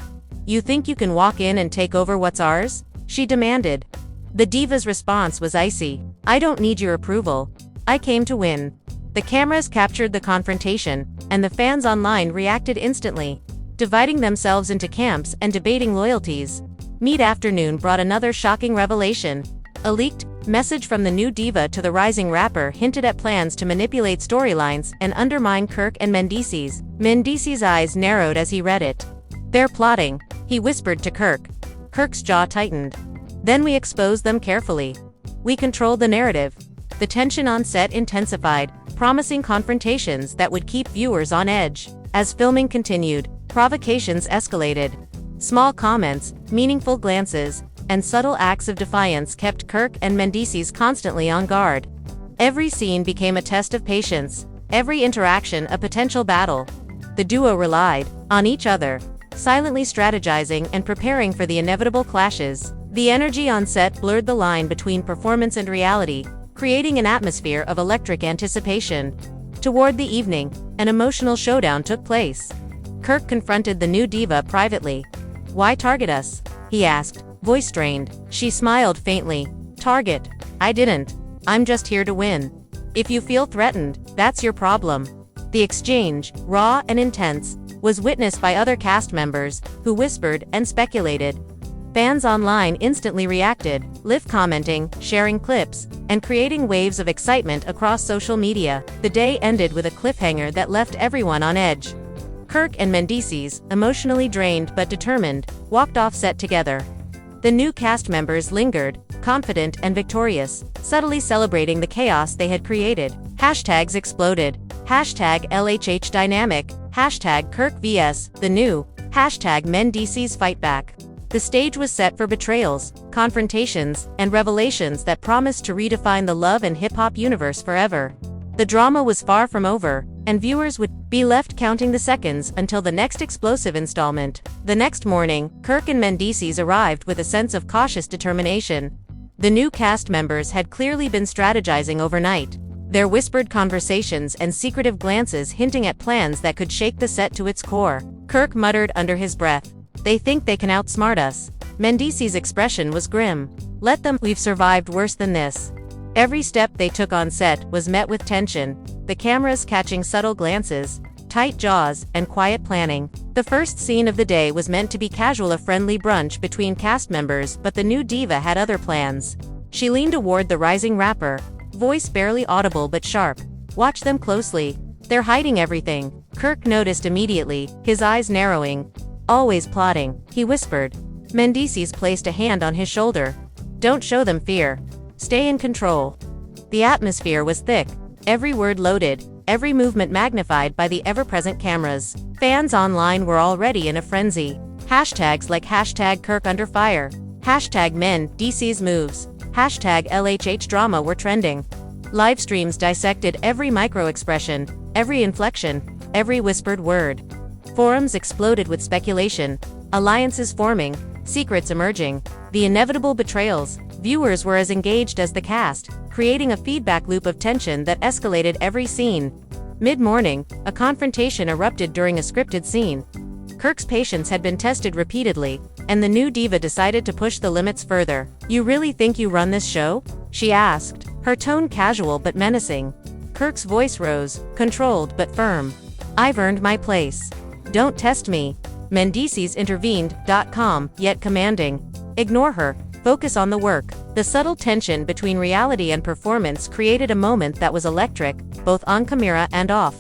"You think you can walk in and take over what's ours?" she demanded. The diva's response was icy. "I don't need your approval. I came to win." The cameras captured the confrontation, and the fans online reacted instantly, dividing themselves into camps and debating loyalties. Mid-afternoon brought another shocking revelation. A leaked message from the new diva to the rising rapper hinted at plans to manipulate storylines and undermine Kirk and Mendeecees. Mendeecees' eyes narrowed as he read it. "They're plotting," he whispered to Kirk. Kirk's jaw tightened. "Then we exposed them carefully. We controlled the narrative." The tension on set intensified, promising confrontations that would keep viewers on edge. As filming continued, provocations escalated. Small comments, meaningful glances, and subtle acts of defiance kept Kirk and Mendeecees constantly on guard. Every scene became a test of patience, every interaction a potential battle. The duo relied on each other, silently strategizing and preparing for the inevitable clashes. The energy on set blurred the line between performance and reality, creating an atmosphere of electric anticipation. Toward the evening, an emotional showdown took place. Kirk confronted the new diva privately. "Why target us?" he asked, voice strained. She smiled faintly. "Target? I didn't. I'm just here to win. If you feel threatened, that's your problem." The exchange, raw and intense, was witnessed by other cast members, who whispered and speculated. Fans online instantly reacted, live commenting, sharing clips, and creating waves of excitement across social media. The day ended with a cliffhanger that left everyone on edge. Kirk and Mendeecees, emotionally drained but determined, walked off set together. The new cast members lingered, confident and victorious, subtly celebrating the chaos they had created. Hashtags exploded. Hashtag LHH Dynamic, hashtag Kirk vs. The New, hashtag Mendeecees Fight Back. The stage was set for betrayals, confrontations, and revelations that promised to redefine the love and hip-hop universe forever. The drama was far from over, and viewers would be left counting the seconds until the next explosive installment. The next morning, Kirk and Mendeecees arrived with a sense of cautious determination. The new cast members had clearly been strategizing overnight, their whispered conversations and secretive glances hinting at plans that could shake the set to its core. Kirk muttered under his breath, "They think they can outsmart us." Mendeecees' expression was grim. "Let them, we've survived worse than this." Every step they took on set was met with tension, the cameras catching subtle glances, tight jaws, and quiet planning. The first scene of the day was meant to be casual, a friendly brunch between cast members, but the new diva had other plans. She leaned toward the rising rapper, voice barely audible but sharp. "Watch them closely. They're hiding everything." Kirk noticed immediately, his eyes narrowing. "Always plotting," he whispered. Mendeecees placed a hand on his shoulder. "Don't show them fear. Stay in control." The atmosphere was thick, every word loaded, every movement magnified by the ever-present cameras. Fans online were already in a frenzy. Hashtags like hashtag Kirk under fire, hashtag Mendeecees moves, hashtag LHH drama were trending. Live streams dissected every micro-expression, every inflection, every whispered word. Forums exploded with speculation, alliances forming, secrets emerging, the inevitable betrayals. Viewers were as engaged as the cast, creating a feedback loop of tension that escalated every scene. Mid-morning, a confrontation erupted during a scripted scene. Kirk's patience had been tested repeatedly, and the new diva decided to push the limits further. "You really think you run this show?" she asked, her tone casual but menacing. Kirk's voice rose, controlled but firm. "I've earned my place. Don't test me." Mendeecees intervened, calm, yet commanding. "Ignore her. Focus on the work." The subtle tension between reality and performance created a moment that was electric, both on camera and off.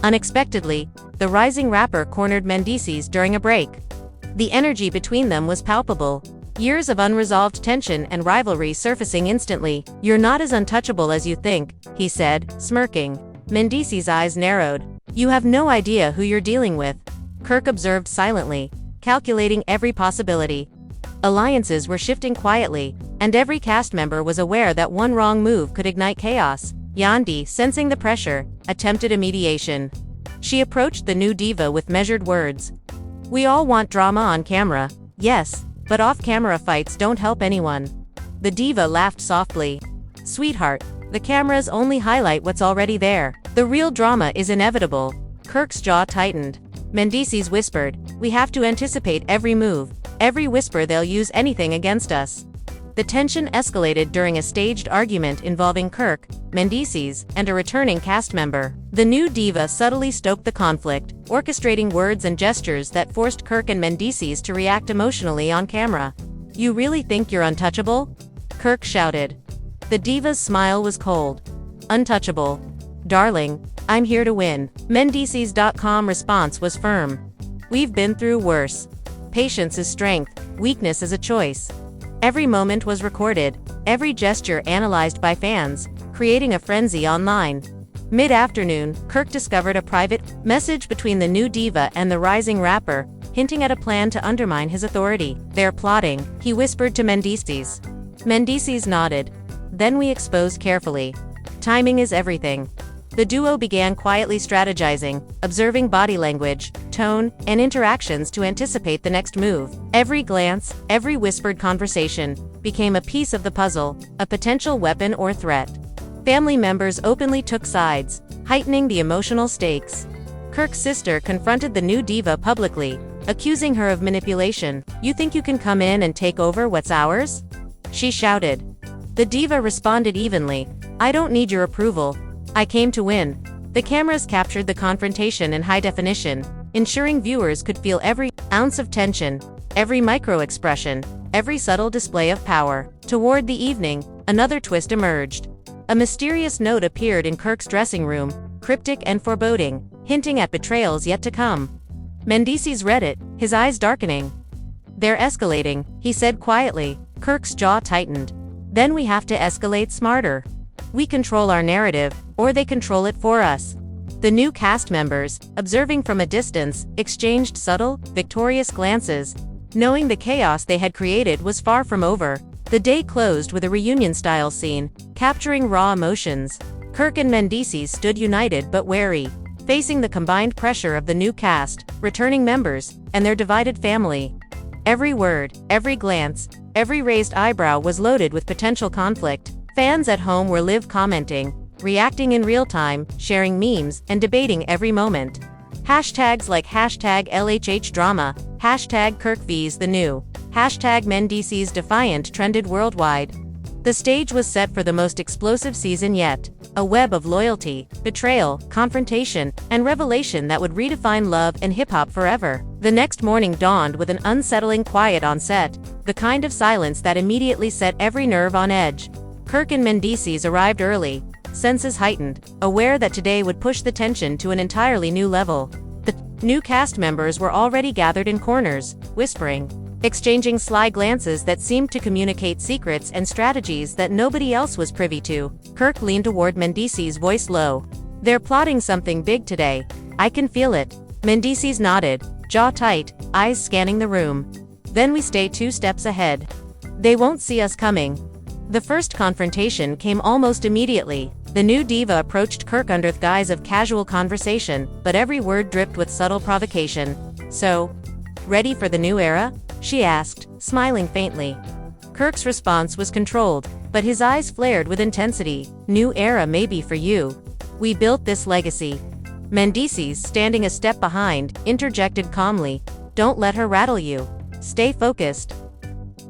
Unexpectedly, the rising rapper cornered Mendeecees during a break. The energy between them was palpable, years of unresolved tension and rivalry surfacing instantly. "You're not as untouchable as you think," he said, smirking. Mendeecees' eyes narrowed. "You have no idea who you're dealing with." Kirk observed silently, calculating every possibility. Alliances were shifting quietly, and every cast member was aware that one wrong move could ignite chaos. Yandi, sensing the pressure, attempted a mediation. She approached the new diva with measured words. "We all want drama on camera, yes, but off-camera fights don't help anyone." The diva laughed softly. "Sweetheart, the cameras only highlight what's already there. The real drama is inevitable." Kirk's jaw tightened. Mendeecees whispered, "We have to anticipate every move, every whisper. They'll use anything against us." The tension escalated during a staged argument involving Kirk, Mendeecees, and a returning cast member. The new diva subtly stoked the conflict, orchestrating words and gestures that forced Kirk and Mendeecees to react emotionally on camera. "You really think you're untouchable?" Kirk shouted. The diva's smile was cold. "Untouchable? Darling, I'm here to win." Mendeecees.com response was firm. "We've been through worse. Patience is strength, weakness is a choice." Every moment was recorded, every gesture analyzed by fans, creating a frenzy online. Mid-afternoon, Kirk discovered a private message between the new diva and the rising rapper, hinting at a plan to undermine his authority. "They're plotting," he whispered to Mendeecees. Mendeecees nodded. "Then we expose carefully. Timing is everything." The duo began quietly strategizing, observing body language, tone, and interactions to anticipate the next move. Every glance, every whispered conversation, became a piece of the puzzle, a potential weapon or threat. Family members openly took sides, heightening the emotional stakes. Kirk's sister confronted the new diva publicly, accusing her of manipulation. "You think you can come in and take over what's ours?" she shouted. The diva responded evenly, "I don't need your approval. I came to win." The cameras captured the confrontation in high definition, ensuring viewers could feel every ounce of tension, every micro-expression, every subtle display of power. Toward the evening, another twist emerged. A mysterious note appeared in Kirk's dressing room, cryptic and foreboding, hinting at betrayals yet to come. Mendeecees read it, his eyes darkening. "They're escalating," he said quietly. Kirk's jaw tightened. "Then we have to escalate smarter. We control our narrative, or they control it for us." The new cast members, observing from a distance, exchanged subtle, victorious glances, knowing the chaos they had created was far from over. The day closed with a reunion-style scene, capturing raw emotions. Kirk and Mendeecees stood united but wary, facing the combined pressure of the new cast, returning members, and their divided family. Every word, every glance, every raised eyebrow was loaded with potential conflict. Fans at home were live commenting, reacting in real time, sharing memes, and debating every moment. Hashtags like #LHHDrama, #KirkVs the new, #Mendeecees Defiant trended worldwide. The stage was set for the most explosive season yet, a web of loyalty, betrayal, confrontation, and revelation that would redefine love and hip-hop forever. The next morning dawned with an unsettling quiet on set, the kind of silence that immediately set every nerve on edge. Kirk and Mendeecees arrived early, senses heightened, aware that today would push the tension to an entirely new level. The new cast members were already gathered in corners, whispering, exchanging sly glances that seemed to communicate secrets and strategies that nobody else was privy to. Kirk leaned toward Mendeecees, voice low. "They're plotting something big today. I can feel it." Mendeecees nodded, jaw tight, eyes scanning the room. "Then we stay 2 steps ahead. They won't see us coming." The first confrontation came almost immediately. The new diva approached Kirk under the guise of casual conversation, but every word dripped with subtle provocation. "So, ready for the new era?" she asked, smiling faintly. Kirk's response was controlled, but his eyes flared with intensity. "New era may be for you. We built this legacy." Mendeecees, standing a step behind, interjected calmly, "Don't let her rattle you. Stay focused."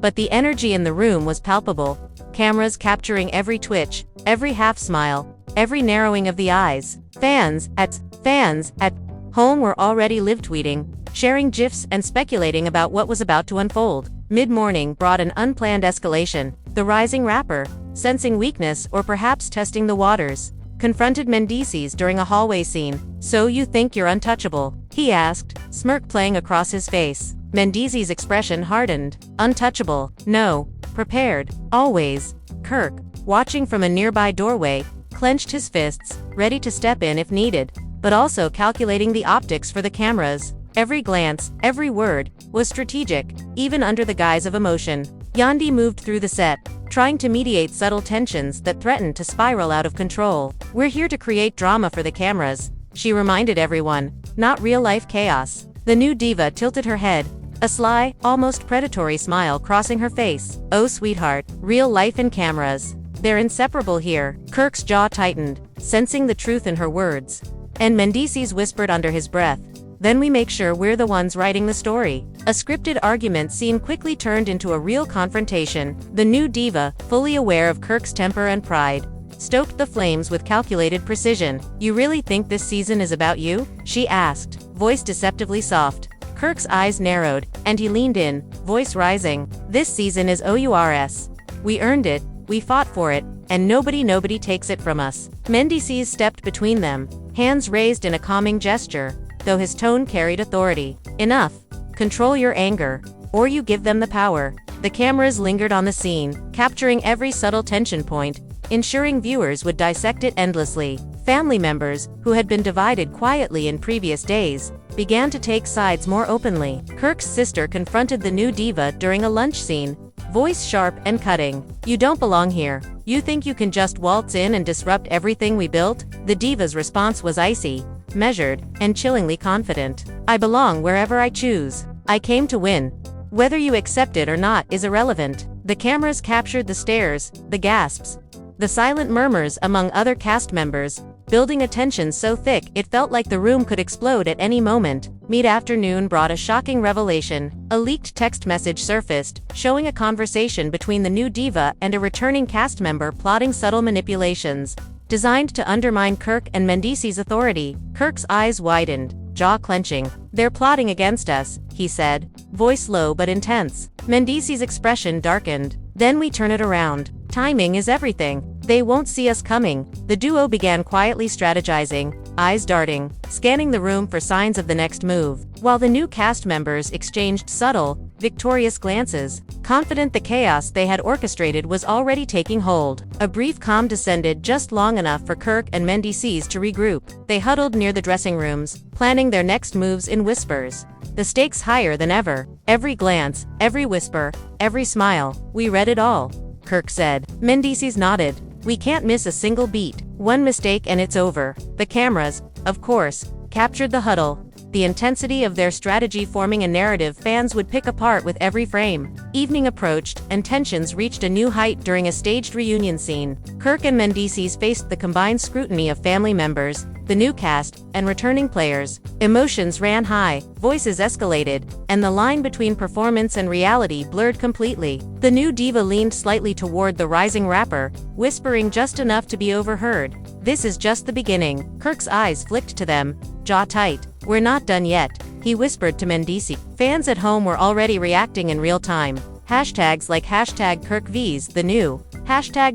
But the energy in the room was palpable, cameras capturing every twitch, every half-smile, every narrowing of the eyes. Fans at home were already live-tweeting, sharing GIFs and speculating about what was about to unfold. Mid-morning brought an unplanned escalation. The rising rapper, sensing weakness or perhaps testing the waters, confronted Mendeecees during a hallway scene. "So you think you're untouchable?" he asked, smirk playing across his face. Mendeecees' expression hardened. "Untouchable? No. Prepared. Always." Kirk, watching from a nearby doorway, clenched his fists, ready to step in if needed, but also calculating the optics for the cameras. Every glance, every word, was strategic, even under the guise of emotion. Yandi moved through the set, trying to mediate subtle tensions that threatened to spiral out of control. "We're here to create drama for the cameras," she reminded everyone, "not real-life chaos." The new diva tilted her head, a sly, almost predatory smile crossing her face. "Oh sweetheart, real life and cameras. They're inseparable here." Kirk's jaw tightened, sensing the truth in her words. And Mendeecees whispered under his breath, "Then we make sure we're the ones writing the story." A scripted argument scene quickly turned into a real confrontation. The new diva, fully aware of Kirk's temper and pride, stoked the flames with calculated precision. "You really think this season is about you?" she asked, voice deceptively soft. Kirk's eyes narrowed, and he leaned in, voice rising. "This season is ours. We earned it, we fought for it, and nobody takes it from us." Mendeecees stepped between them, hands raised in a calming gesture, though his tone carried authority. "Enough. Control your anger, or you give them the power." The cameras lingered on the scene, capturing every subtle tension point, ensuring viewers would dissect it endlessly. Family members, who had been divided quietly in previous days, began to take sides more openly. Kirk's sister confronted the new diva during a lunch scene, voice sharp and cutting. "You don't belong here. You think you can just waltz in and disrupt everything we built?" The diva's response was icy, measured, and chillingly confident. "I belong wherever I choose. I came to win. Whether you accept it or not is irrelevant." The cameras captured the stares, the gasps, The silent murmurs among other cast members, building a tension so thick it felt like the room could explode at any moment. Mid-afternoon brought a shocking revelation. A leaked text message surfaced, showing a conversation between the new diva and a returning cast member plotting subtle manipulations designed to undermine Kirk and Mendeecees' authority. Kirk's eyes widened, jaw clenching. "They're plotting against us," he said, voice low but intense. Mendeecees' expression darkened. "Then we turn it around. Timing is everything. They won't see us coming." The duo began quietly strategizing, eyes darting, scanning the room for signs of the next move, while the new cast members exchanged subtle, victorious glances, confident the chaos they had orchestrated was already taking hold. A brief calm descended, just long enough for Kirk and Mendeecees to regroup. They huddled near the dressing rooms, planning their next moves in whispers. The stakes higher than ever. Every glance, every whisper, every smile. "We read it all," Kirk said. Mendeecees nodded. "We can't miss a single beat. One mistake and it's over." The cameras, of course, captured the huddle, the intensity of their strategy forming a narrative fans would pick apart with every frame. Evening approached, and tensions reached a new height during a staged reunion scene. Kirk and Mendeecees faced the combined scrutiny of family members, the new cast, and returning players. Emotions ran high, voices escalated, and the line between performance and reality blurred completely. The new diva leaned slightly toward the rising rapper, whispering just enough to be overheard. "This is just the beginning." Kirk's eyes flicked to them, jaw tight. "We're not done yet," he whispered to Mendeecees. Fans at home were already reacting in real time. Hashtags like #KirkVs the new,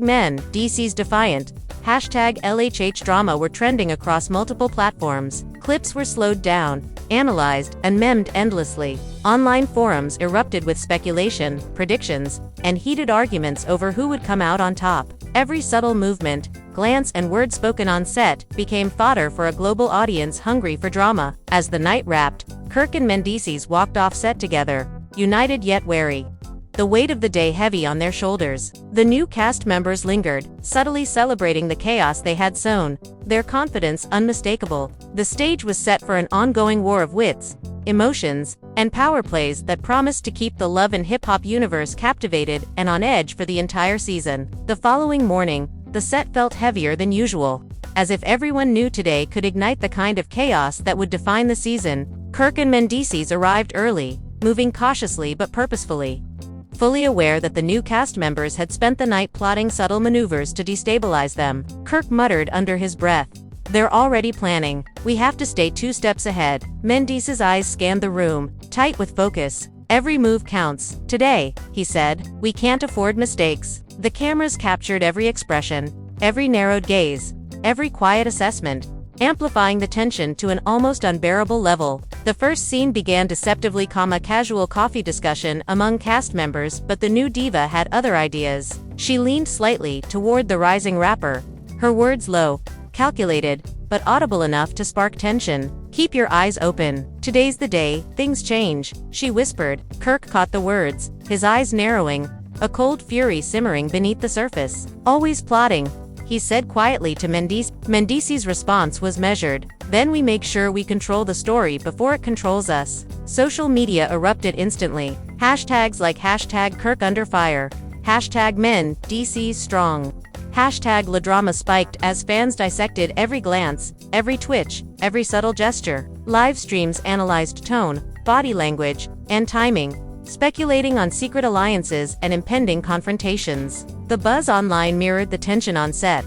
#Men, defiant, #LHH drama were trending across multiple platforms. Clips were slowed down, analyzed, and memed endlessly. Online forums erupted with speculation, predictions, and heated arguments over who would come out on top. Every subtle movement, glance, and word spoken on set became fodder for a global audience hungry for drama. As the night wrapped, Kirk and Mendeecees walked off set together, united yet wary, the weight of the day heavy on their shoulders. The new cast members lingered, subtly celebrating the chaos they had sown, their confidence unmistakable. The stage was set for an ongoing war of wits, emotions, and power plays that promised to keep the love and hip-hop universe captivated and on edge for the entire season. The following morning, the set felt heavier than usual, as if everyone knew today could ignite the kind of chaos that would define the season. Kirk and Mendeecees arrived early, moving cautiously but purposefully, fully aware that the new cast members had spent the night plotting subtle maneuvers to destabilize them. Kirk muttered under his breath, "They're already planning. We have to stay 2 steps ahead." Mendeecees' eyes scanned the room, tight with focus. "Every move counts. Today," he said. "We can't afford mistakes." The cameras captured every expression, every narrowed gaze, every quiet assessment, amplifying the tension to an almost unbearable level. The first scene began deceptively calm, a casual coffee discussion among cast members, but the new diva had other ideas. She leaned slightly toward the rising rapper, her words low, calculated, but audible enough to spark tension. "Keep your eyes open. Today's the day, things change," she whispered. Kirk caught the words, his eyes narrowing, a cold fury simmering beneath the surface. "Always plotting," he said quietly to Mendeecees. Mendeecees' response was measured. "Then we make sure we control the story before it controls us." Social media erupted instantly. Hashtags like #Kirk under fire, #Men, strong, #La drama spiked as fans dissected every glance, every twitch, every subtle gesture. Live streams analyzed tone, body language, and timing, speculating on secret alliances and impending confrontations. The buzz online mirrored the tension on set,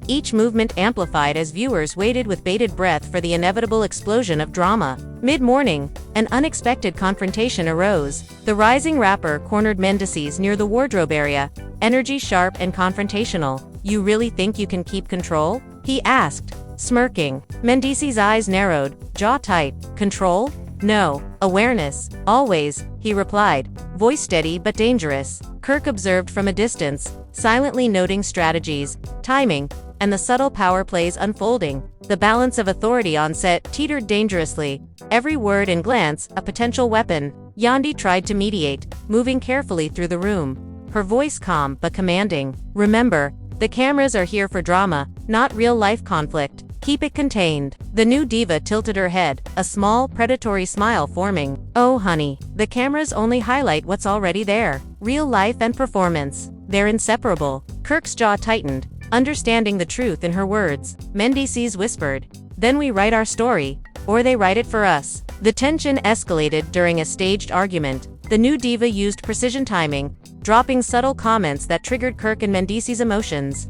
each movement amplified as viewers waited with bated breath for the inevitable explosion of drama. Mid-morning, an unexpected confrontation arose. The rising rapper cornered Mendeecees near the wardrobe area, energy sharp and confrontational. "You really think you can keep control?" he asked, smirking. Mendeecees' eyes narrowed, jaw tight. "Control? No. Awareness. Always," he replied, voice steady but dangerous. Kirk observed from a distance, silently noting strategies, timing, and the subtle power plays unfolding. The balance of authority on set teetered dangerously, every word and glance a potential weapon. Yandi tried to mediate, moving carefully through the room, her voice calm but commanding. "Remember, the cameras are here for drama, not real-life conflict. Keep it contained." The new diva tilted her head, a small, predatory smile forming. "Oh honey, the cameras only highlight what's already there. Real life and performance. They're inseparable. Kirk's jaw tightened, understanding the truth in her words. Mendeecees whispered, "Then we write our story, or they write it for us." The tension escalated during a staged argument. The new diva used precision timing, dropping subtle comments that triggered Kirk and Mendeecees' emotions,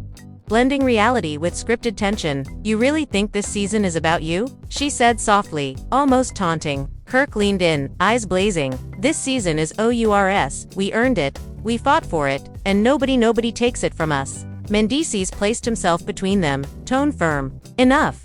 blending reality with scripted tension. "You really think this season is about you?" she said softly, almost taunting. Kirk leaned in, eyes blazing. "This season is ours. We earned it. We fought for it, and nobody takes it from us." Mendeecees placed himself between them, tone firm. "Enough.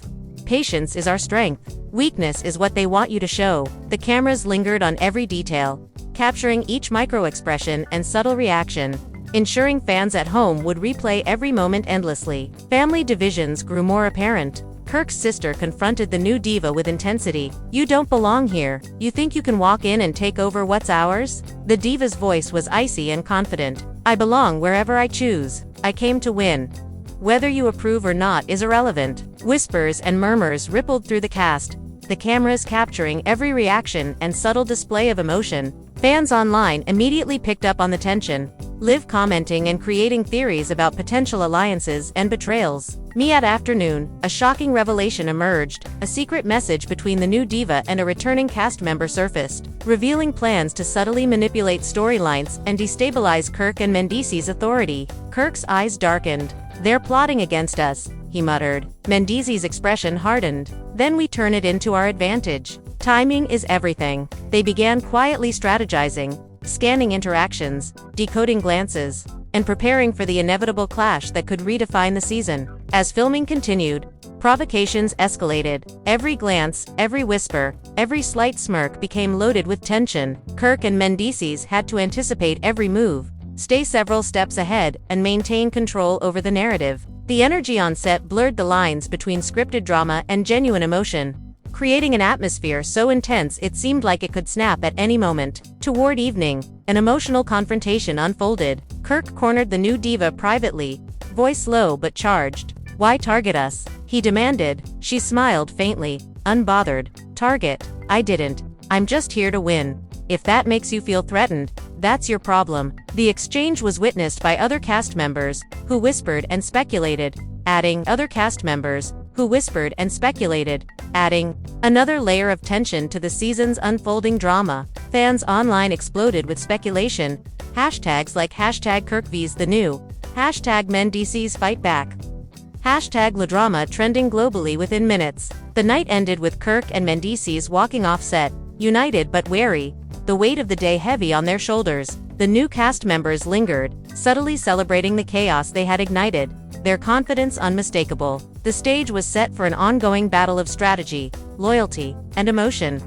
Patience is our strength. Weakness is what they want you to show." The cameras lingered on every detail, capturing each micro-expression and subtle reaction, ensuring fans at home would replay every moment endlessly. Family divisions grew more apparent. Kirk's sister confronted the new diva with intensity. "You don't belong here. You think you can walk in and take over what's ours?" The diva's voice was icy and confident. "I belong wherever I choose. I came to win. Whether you approve or not is irrelevant." Whispers and murmurs rippled through the cast, the cameras capturing every reaction and subtle display of emotion. Fans online immediately picked up on the tension, live commenting and creating theories about potential alliances and betrayals. That afternoon, a shocking revelation emerged. A secret message between the new diva and a returning cast member surfaced, revealing plans to subtly manipulate storylines and destabilize Kirk and Mendeecees' authority. Kirk's eyes darkened. "They're plotting against us," he muttered. Mendeecees' expression hardened. "Then we turn it into our advantage. Timing is everything." They began quietly strategizing, scanning interactions, decoding glances, and preparing for the inevitable clash that could redefine the season. As filming continued, provocations escalated. Every glance, every whisper, every slight smirk became loaded with tension. Kirk and Mendeecees had to anticipate every move, stay several steps ahead, and maintain control over the narrative. The energy on set blurred the lines between scripted drama and genuine emotion, creating an atmosphere so intense it seemed like it could snap at any moment. Toward evening, an emotional confrontation unfolded. Kirk cornered the new diva privately, voice low but charged. "Why target us?" he demanded. She smiled faintly, unbothered. "Target? I didn't. I'm just here to win. If that makes you feel threatened, that's your problem." The exchange was witnessed by other cast members, who whispered and speculated, adding another layer of tension to the season's unfolding drama. Fans online exploded with speculation, hashtags like #KirkV's the new, #Mendeecees fight back, #LaDrama trending globally within minutes. The night ended with Kirk and Mendeecees walking off set, united but wary, the weight of the day heavy on their shoulders. The new cast members lingered, subtly celebrating the chaos they had ignited, their confidence unmistakable. The stage was set for an ongoing battle of strategy, loyalty, and emotion,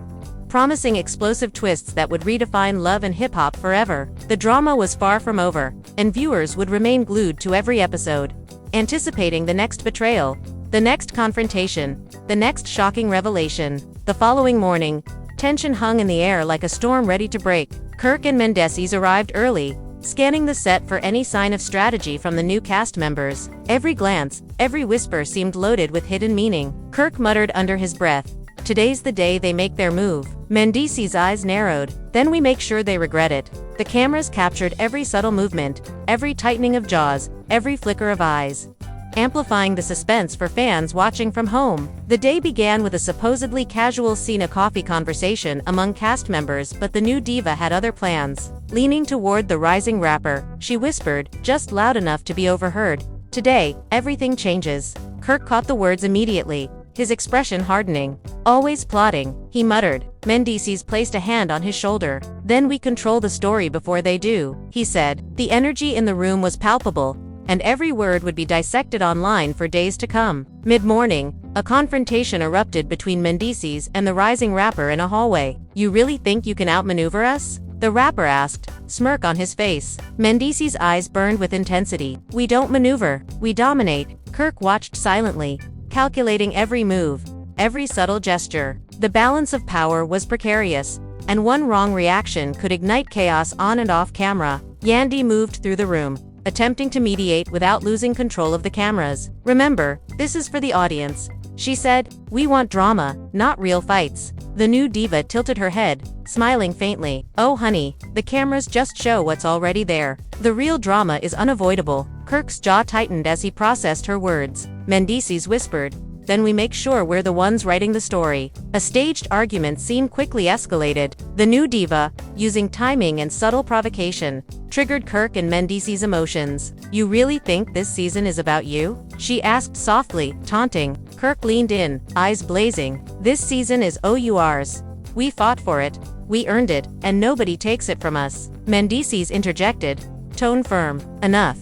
promising explosive twists that would redefine love and hip-hop forever. The drama was far from over, and viewers would remain glued to every episode, anticipating the next betrayal, the next confrontation, the next shocking revelation. The following morning, tension hung in the air like a storm ready to break. Kirk and Mendeecees arrived early, scanning the set for any sign of strategy from the new cast members. Every glance, every whisper seemed loaded with hidden meaning. Kirk muttered under his breath, "Today's the day they make their move." Mendeecees' eyes narrowed. "Then we make sure they regret it." The cameras captured every subtle movement, every tightening of jaws, every flicker of eyes, amplifying the suspense for fans watching from home. The day began with a supposedly casual scene, a coffee conversation among cast members, but the new diva had other plans. Leaning toward the rising rapper, she whispered, just loud enough to be overheard, "Today, everything changes." Kirk caught the words immediately, his expression hardening. "Always plotting," he muttered. Mendeecees placed a hand on his shoulder. "Then we control the story before they do," he said. The energy in the room was palpable, and every word would be dissected online for days to come. Mid-morning, a confrontation erupted between Mendeecees and the rising rapper in a hallway. "You really think you can outmaneuver us?" the rapper asked, smirk on his face. Mendeecees' eyes burned with intensity. "We don't maneuver, we dominate." Kirk watched silently, calculating every move, every subtle gesture. The balance of power was precarious, and one wrong reaction could ignite chaos on and off camera. Yandy moved through the room, attempting to mediate without losing control of the cameras. "Remember, this is for the audience," she said. "We want drama, not real fights." The new diva tilted her head, smiling faintly. "Oh honey, the cameras just show what's already there. The real drama is unavoidable." Kirk's jaw tightened as he processed her words. Mendeecees whispered, "Then we make sure we're the ones writing the story." A staged argument scene quickly escalated. The new diva, using timing and subtle provocation, triggered Kirk and Mendeecees' emotions. "You really think this season is about you?" she asked softly, taunting. Kirk leaned in, eyes blazing. "This season is ours. We fought for it, we earned it, and nobody takes it from us." Mendeecees interjected, tone firm. "Enough.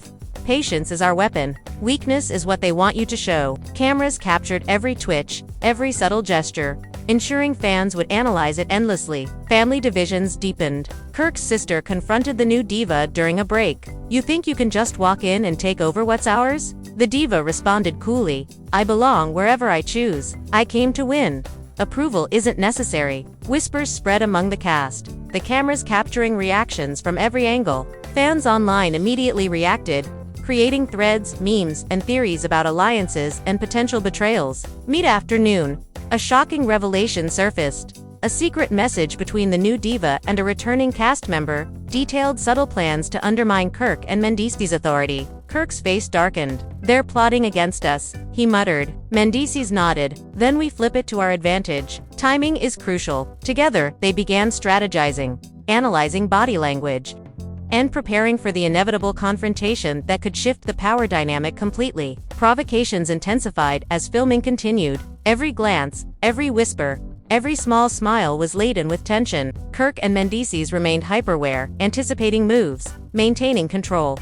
Patience is our weapon. Weakness is what they want you to show." Cameras captured every twitch, every subtle gesture, ensuring fans would analyze it endlessly. Family divisions deepened. Kirk's sister confronted the new diva during a break. "You think you can just walk in and take over what's ours?" The diva responded coolly, "I belong wherever I choose. I came to win. Approval isn't necessary." Whispers spread among the cast, the cameras capturing reactions from every angle. Fans online immediately reacted, creating threads, memes, and theories about alliances and potential betrayals. Mid-afternoon, a shocking revelation surfaced. A secret message between the new diva and a returning cast member detailed subtle plans to undermine Kirk and Mendeecees' authority. Kirk's face darkened. "They're plotting against us," he muttered. Mendeecees nodded. "Then we flip it to our advantage. Timing is crucial." Together, they began strategizing, analyzing body language, and preparing for the inevitable confrontation that could shift the power dynamic completely. Provocations intensified as filming continued. Every glance, every whisper, every small smile was laden with tension. Kirk and Mendeecees remained hyperware, anticipating moves, maintaining control,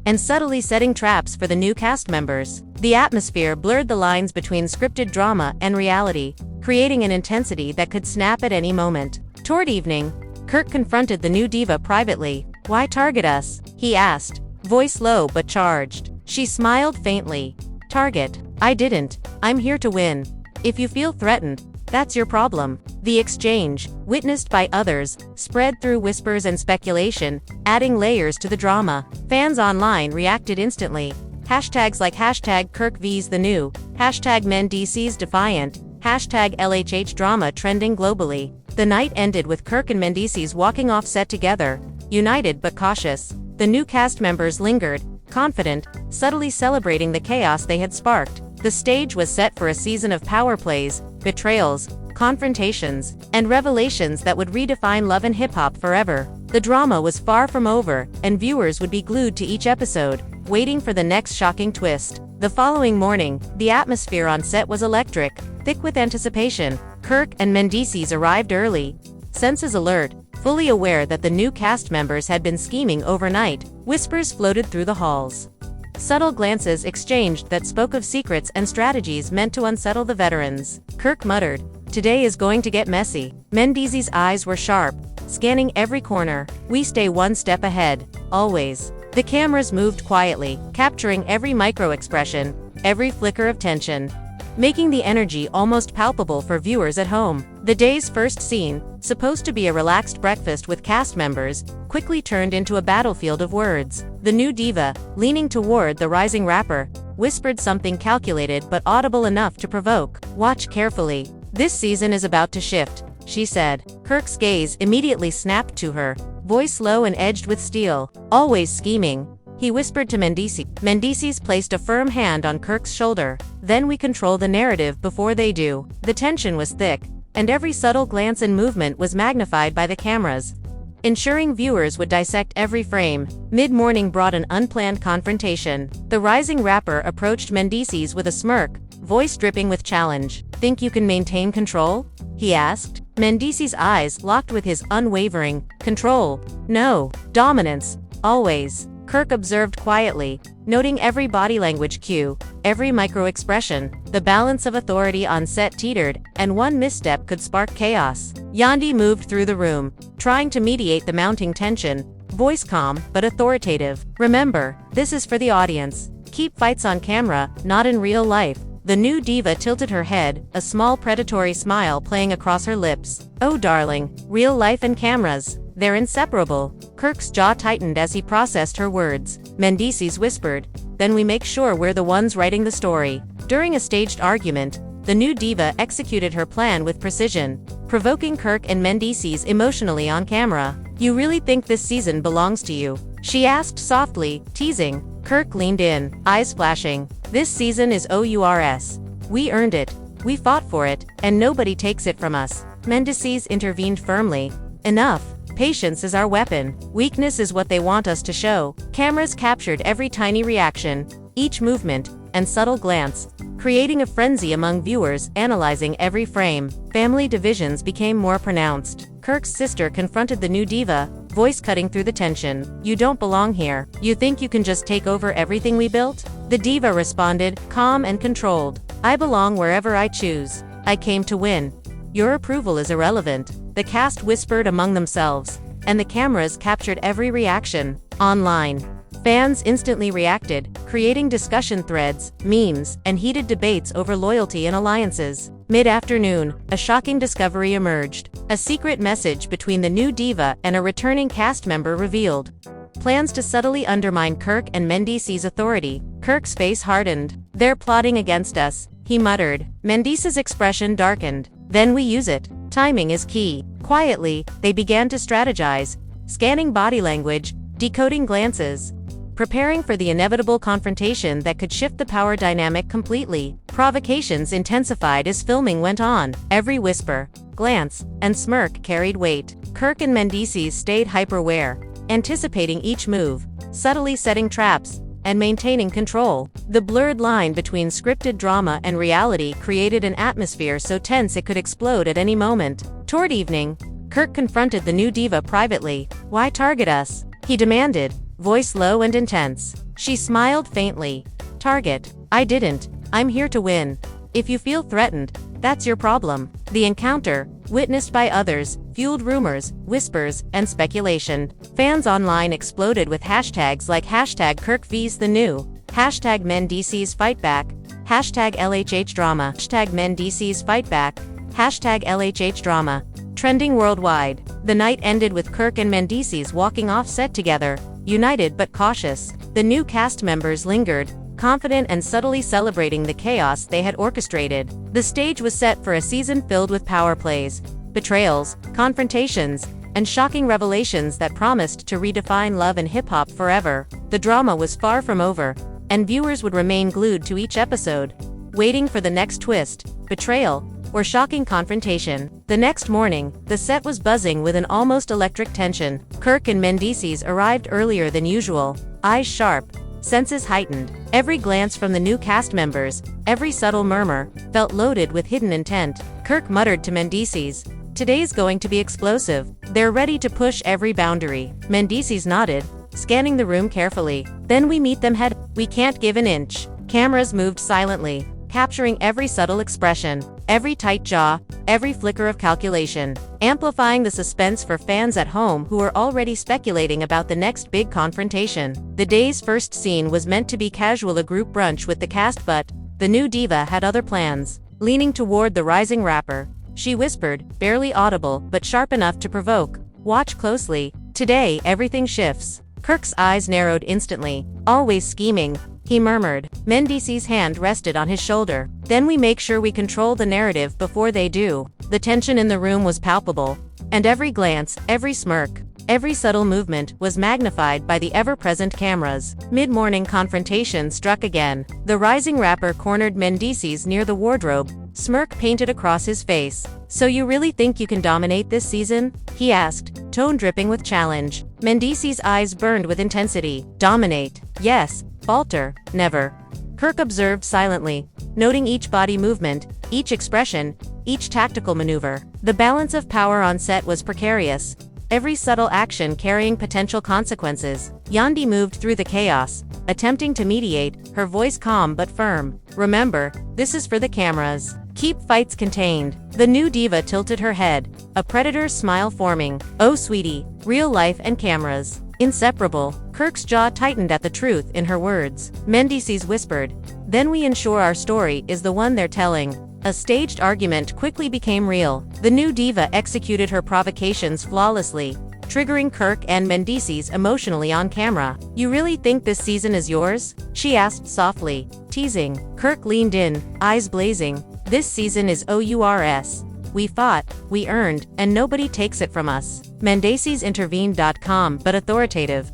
and subtly setting traps for the new cast members. The atmosphere blurred the lines between scripted drama and reality, creating an intensity that could snap at any moment. Toward evening, Kirk confronted the new diva privately. "Why target us?" he asked, voice low but charged. She smiled faintly. "Target? I didn't. I'm here to win. If you feel threatened, that's your problem." The exchange, witnessed by others, spread through whispers and speculation, adding layers to the drama. Fans online reacted instantly. Hashtags like hashtag Kirk vs the new, hashtag Mendeecees defiant, hashtag LHH drama trending globally. The night ended with Kirk and Mendeecees walking off set together, united but cautious. The new cast members lingered, confident, subtly celebrating the chaos they had sparked. The stage was set for a season of power plays, betrayals, confrontations, and revelations that would redefine love and hip-hop forever. The drama was far from over, and viewers would be glued to each episode, waiting for the next shocking twist. The following morning, the atmosphere on set was electric, thick with anticipation. Kirk and Mendeecees arrived early, senses alert, fully aware that the new cast members had been scheming overnight. Whispers floated through the halls, subtle glances exchanged that spoke of secrets and strategies meant to unsettle the veterans. Kirk muttered, "Today is going to get messy." Mendeecees' eyes were sharp, scanning every corner. "We stay one step ahead, always." The cameras moved quietly, capturing every micro-expression, every flicker of tension, making the energy almost palpable for viewers at home. The day's first scene, supposed to be a relaxed breakfast with cast members, quickly turned into a battlefield of words. The new diva, leaning toward the rising rapper, whispered something calculated but audible enough to provoke. "Watch carefully. This season is about to shift," she said. Kirk's gaze immediately snapped to her, voice low and edged with steel. "Always scheming," he whispered to Mendeecees. Mendeecees placed a firm hand on Kirk's shoulder. "Then we control the narrative before they do." The tension was thick, and every subtle glance and movement was magnified by the cameras, ensuring viewers would dissect every frame. Mid-morning brought an unplanned confrontation. The rising rapper approached Mendeecees with a smirk, voice dripping with challenge. "Think you can maintain control?" he asked. Mendeecees' eyes locked with his unwavering control. "No. Dominance. Always." Kirk observed quietly, noting every body language cue, every micro-expression. The balance of authority on set teetered, and one misstep could spark chaos. Yandi moved through the room, trying to mediate the mounting tension, voice calm but authoritative. "Remember, this is for the audience. Keep fights on camera, not in real life." The new diva tilted her head, a small predatory smile playing across her lips. "Oh darling, real life and cameras, they're inseparable." Kirk's jaw tightened as he processed her words. Mendeecees whispered, "Then we make sure we're the ones writing the story." During a staged argument, the new diva executed her plan with precision. provoking Kirk and Mendeecees emotionally on camera. "You really think this season belongs to you?" she asked softly, teasing. Kirk leaned in, eyes flashing. "This season is ours. We earned it. We fought for it, and nobody takes it from us." Mendeecees intervened firmly. "Enough. Patience is our weapon. Weakness is what they want us to show." Cameras captured every tiny reaction, each movement, and subtle glance, creating a frenzy among viewers analyzing every frame. Family divisions became more pronounced. Kirk's sister confronted the new diva, voice cutting through the tension. "You don't belong here. You think you can just take over everything we built?" The diva responded, calm and controlled. "I belong wherever I choose. I came to win. Your approval is irrelevant." The cast whispered among themselves, and the cameras captured every reaction. Online, fans instantly reacted, creating discussion threads, memes, and heated debates over loyalty and alliances. Mid-afternoon, a shocking discovery emerged. A secret message between the new diva and a returning cast member revealed plans to subtly undermine Kirk and Mendeecees' authority. Kirk's face hardened. "They're plotting against us," he muttered. Mendeecees' expression darkened. "Then we use it. Timing is key." Quietly, they began to strategize, scanning body language, decoding glances, preparing for the inevitable confrontation that could shift the power dynamic completely. Provocations intensified as filming went on. Every whisper, glance, and smirk carried weight. Kirk and Mendeecees stayed hyper-aware, anticipating each move, subtly setting traps, and maintaining control. The blurred line between scripted drama and reality created an atmosphere so tense it could explode at any moment. Toward evening, Kirk confronted the new diva privately. "Why target us?" he demanded, voice low and intense. She smiled faintly. "Target? I didn't. I'm here to win. If you feel threatened, that's your problem." The encounter, witnessed by others, fueled rumors, whispers, and speculation. Fans online exploded with hashtags like #KirkVsTheNew, #MendeeceesFightBack, #LHHDrama, #MendeeceesFightBack, #LHHDrama, trending worldwide. The night ended with Kirk and Mendeecees walking off set together, united but cautious. The new cast members lingered, confident and subtly celebrating the chaos they had orchestrated. The stage was set for a season filled with power plays, betrayals, confrontations, and shocking revelations that promised to redefine love and hip-hop forever. The drama was far from over, and viewers would remain glued to each episode, waiting for the next twist, betrayal, or shocking confrontation. The next morning, the set was buzzing with an almost electric tension. Kirk and Mendeecees arrived earlier than usual, eyes sharp, senses heightened. Every glance from the new cast members, every subtle murmur, felt loaded with hidden intent. Kirk muttered to Mendeecees, "Today's going to be explosive. They're ready to push every boundary." Mendeecees nodded, scanning the room carefully. "Then we meet them head. We can't give an inch." Cameras moved silently, capturing every subtle expression, every tight jaw, every flicker of calculation, amplifying the suspense for fans at home who were already speculating about the next big confrontation. The day's first scene was meant to be casual, a group brunch with the cast, but the new diva had other plans. Leaning toward the rising rapper, she whispered, barely audible but sharp enough to provoke, "Watch closely. Today everything shifts." Kirk's eyes narrowed instantly. "Always scheming," he murmured. Mendeecees' hand rested on his shoulder. "Then we make sure we control the narrative before they do." The tension in the room was palpable, and every glance, every smirk, every subtle movement was magnified by the ever-present cameras. Mid-morning confrontation struck again. The rising rapper cornered Mendeecees near the wardrobe, smirk painted across his face. "So you really think you can dominate this season?" he asked, tone dripping with challenge. Mendeecees' eyes burned with intensity. "Dominate? Yes. Falter? Never." Kirk observed silently, noting each body movement, each expression, each tactical maneuver. The balance of power on set was precarious, every subtle action carrying potential consequences. Yandi moved through the chaos, attempting to mediate, her voice calm but firm. "Remember, this is for the cameras. Keep fights contained." The new diva tilted her head, a predator's smile forming. "Oh sweetie, real life and cameras. Inseparable." Kirk's jaw tightened at the truth in her words. Mendeecees whispered, "Then we ensure our story is the one they're telling." A staged argument quickly became real. The new diva executed her provocations flawlessly, triggering Kirk and Mendeecees emotionally on camera. "You really think this season is yours?" she asked softly, teasing. Kirk leaned in, eyes blazing. "This season is ours. We fought, we earned, and nobody takes it from us. Mendeecees intervened. Calm but authoritative.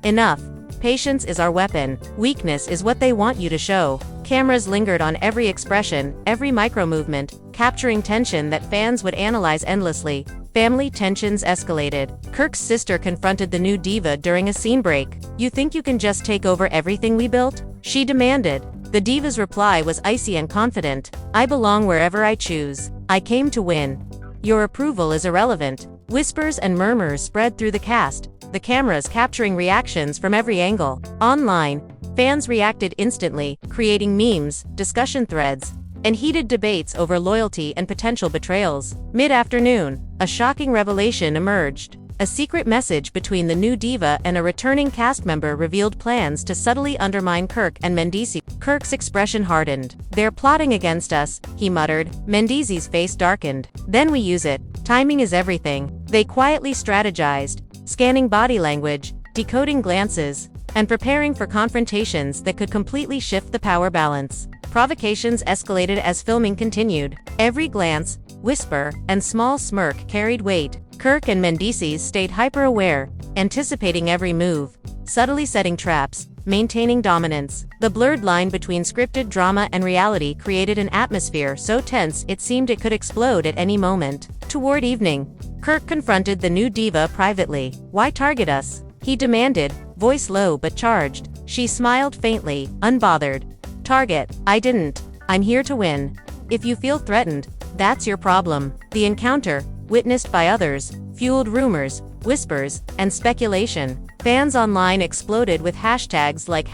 Enough. Patience is our weapon. Weakness is what they want you to show. Cameras lingered on every expression, every micro-movement, capturing tension that fans would analyze endlessly. Family tensions escalated. Kirk's sister confronted the new diva during a scene break. "You think you can just take over everything we built?" she demanded. The diva's reply was icy and confident. "I belong wherever I choose. I came to win. Your approval is irrelevant." Whispers and murmurs spread through the cast, the cameras capturing reactions from every angle. Online, fans reacted instantly, creating memes, discussion threads, and heated debates over loyalty and potential betrayals. Mid-afternoon, a shocking revelation emerged. A secret message between the new diva and a returning cast member revealed plans to subtly undermine Kirk and Mendeecees. Kirk's expression hardened. "They're plotting against us," he muttered. Mendeecees' face darkened. "Then we use it. Timing is everything." They quietly strategized, scanning body language, decoding glances, and preparing for confrontations that could completely shift the power balance. Provocations escalated as filming continued. Every glance, whisper, and small smirk carried weight. Kirk and Mendeecees stayed hyper-aware, anticipating every move, subtly setting traps, maintaining dominance. The blurred line between scripted drama and reality created an atmosphere so tense it seemed it could explode at any moment. Toward evening, Kirk confronted the new diva privately. "Why target us?" he demanded, voice low but charged. She smiled faintly, unbothered. "Target? I didn't. I'm here to win. If you feel threatened, that's your problem." The encounter, witnessed by others, fueled rumors, whispers, and speculation. Fans online exploded with hashtags like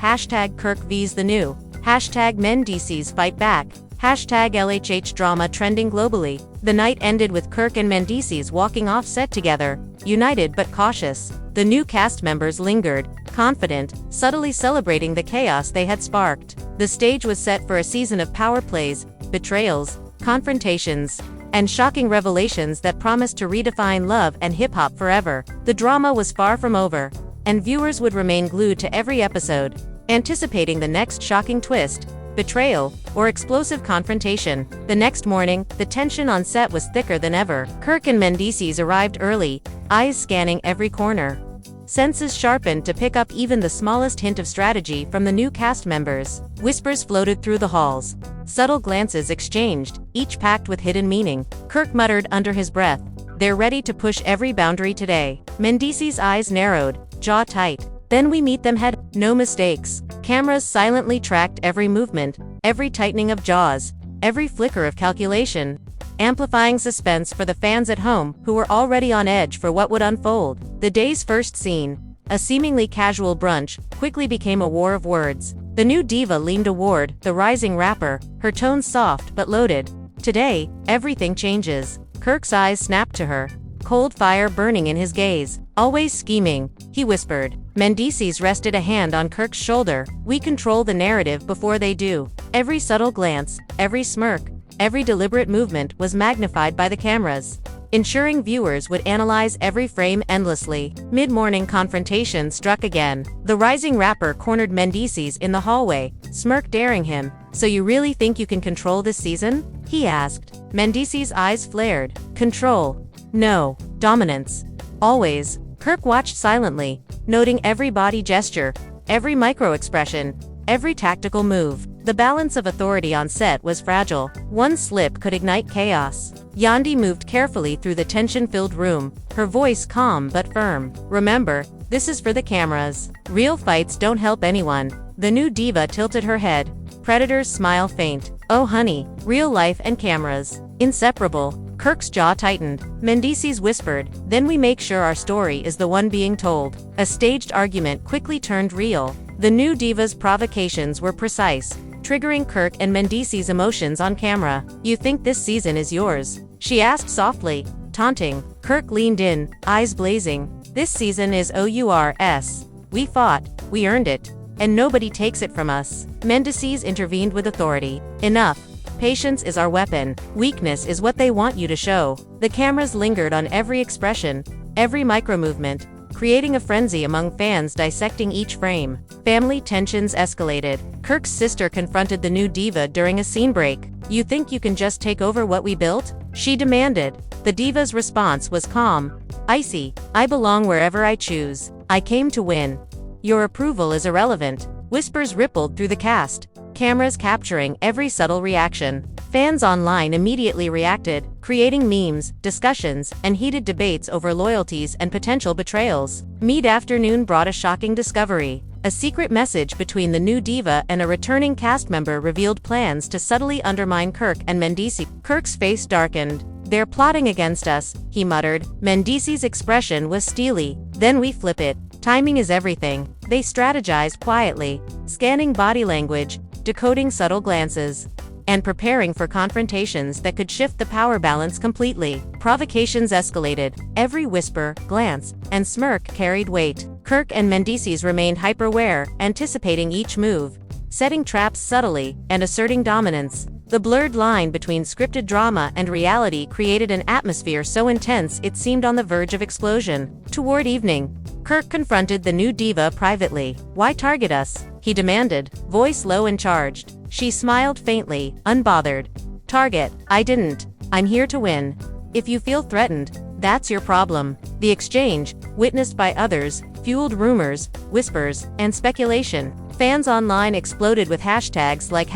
#Kirk vs the new, #Mendeecees fight back, #LHH drama trending globally. The night ended with Kirk and Mendeecees walking off set together, united but cautious. The new cast members lingered, confident, subtly celebrating the chaos they had sparked. The stage was set for a season of power plays, betrayals, confrontations, and shocking revelations that promised to redefine love and hip-hop forever. The drama was far from over, and viewers would remain glued to every episode, anticipating the next shocking twist, betrayal, or explosive confrontation. The next morning, the tension on set was thicker than ever. Kirk and Mendeecees arrived early, eyes scanning every corner, senses sharpened to pick up even the smallest hint of strategy from the new cast members. Whispers floated through the halls, subtle glances exchanged, each packed with hidden meaning. Kirk muttered under his breath, "They're ready to push every boundary today." Mendeecees' eyes narrowed, jaw tight. "Then we meet them head." No mistakes. Cameras silently tracked every movement, every tightening of jaws, every flicker of calculation, amplifying suspense for the fans at home who were already on edge for what would unfold. The day's first scene, a seemingly casual brunch, quickly became a war of words. The new diva leaned toward the rising rapper, her tone soft but loaded. "Today, everything changes." Kirk's eyes snapped to her, cold fire burning in his gaze. "Always scheming," he whispered. Mendeecees rested a hand on Kirk's shoulder. "We control the narrative before they do." Every subtle glance, every smirk, every deliberate movement was magnified by the cameras, ensuring viewers would analyze every frame endlessly. Mid-morning confrontation struck again. The rising rapper cornered Mendeecees in the hallway, smirk daring him. "So you really think you can control this season?" he asked. Mendeecees' eyes flared. "Control? No. Dominance. Always." Kirk watched silently, noting every body gesture, every micro-expression, every tactical move. The balance of authority on set was fragile. One slip could ignite chaos. Yandi moved carefully through the tension-filled room, her voice calm but firm. "Remember, this is for the cameras. Real fights don't help anyone." The new diva tilted her head. Predator's smile faint. "Oh honey, real life and cameras. Inseparable." Kirk's jaw tightened. Mendeecees whispered, "Then we make sure our story is the one being told." A staged argument quickly turned real. The new diva's provocations were precise, triggering Kirk and Mendeecees' emotions on camera. "You think this season is yours?" she asked softly, taunting. Kirk leaned in, eyes blazing. "This season is ours. We fought, we earned it, and nobody takes it from us." Mendeecees intervened with authority. "Enough. Patience is our weapon. Weakness is what they want you to show." The cameras lingered on every expression, every micro-movement, creating a frenzy among fans dissecting each frame. Family tensions escalated. Kirk's sister confronted the new diva during a scene break. "You think you can just take over what we built?" she demanded. The diva's response was calm. "Icy, I belong wherever I choose. I came to win. Your approval is irrelevant." Whispers rippled through the cast, cameras capturing every subtle reaction. Fans online immediately reacted, creating memes, discussions, and heated debates over loyalties and potential betrayals. Mid-afternoon brought a shocking discovery. A secret message between the new diva and a returning cast member revealed plans to subtly undermine Kirk and Mendeecees. Kirk's face darkened. "They're plotting against us," he muttered. Mendeecees' expression was steely. "Then we flip it. Timing is everything." They strategized quietly, scanning body language, decoding subtle glances, and preparing for confrontations that could shift the power balance completely. Provocations escalated. Every whisper, glance, and smirk carried weight. Kirk and Mendeecees remained hyper-aware, anticipating each move, setting traps subtly, and asserting dominance. The blurred line between scripted drama and reality created an atmosphere so intense it seemed on the verge of explosion. Toward evening, Kirk confronted the new diva privately. "Why target us?" he demanded, voice low and charged. She smiled faintly, unbothered. "Target? I didn't. I'm here to win. If you feel threatened, that's your problem." The exchange, witnessed by others, fueled rumors, whispers, and speculation. Fans online exploded with hashtags like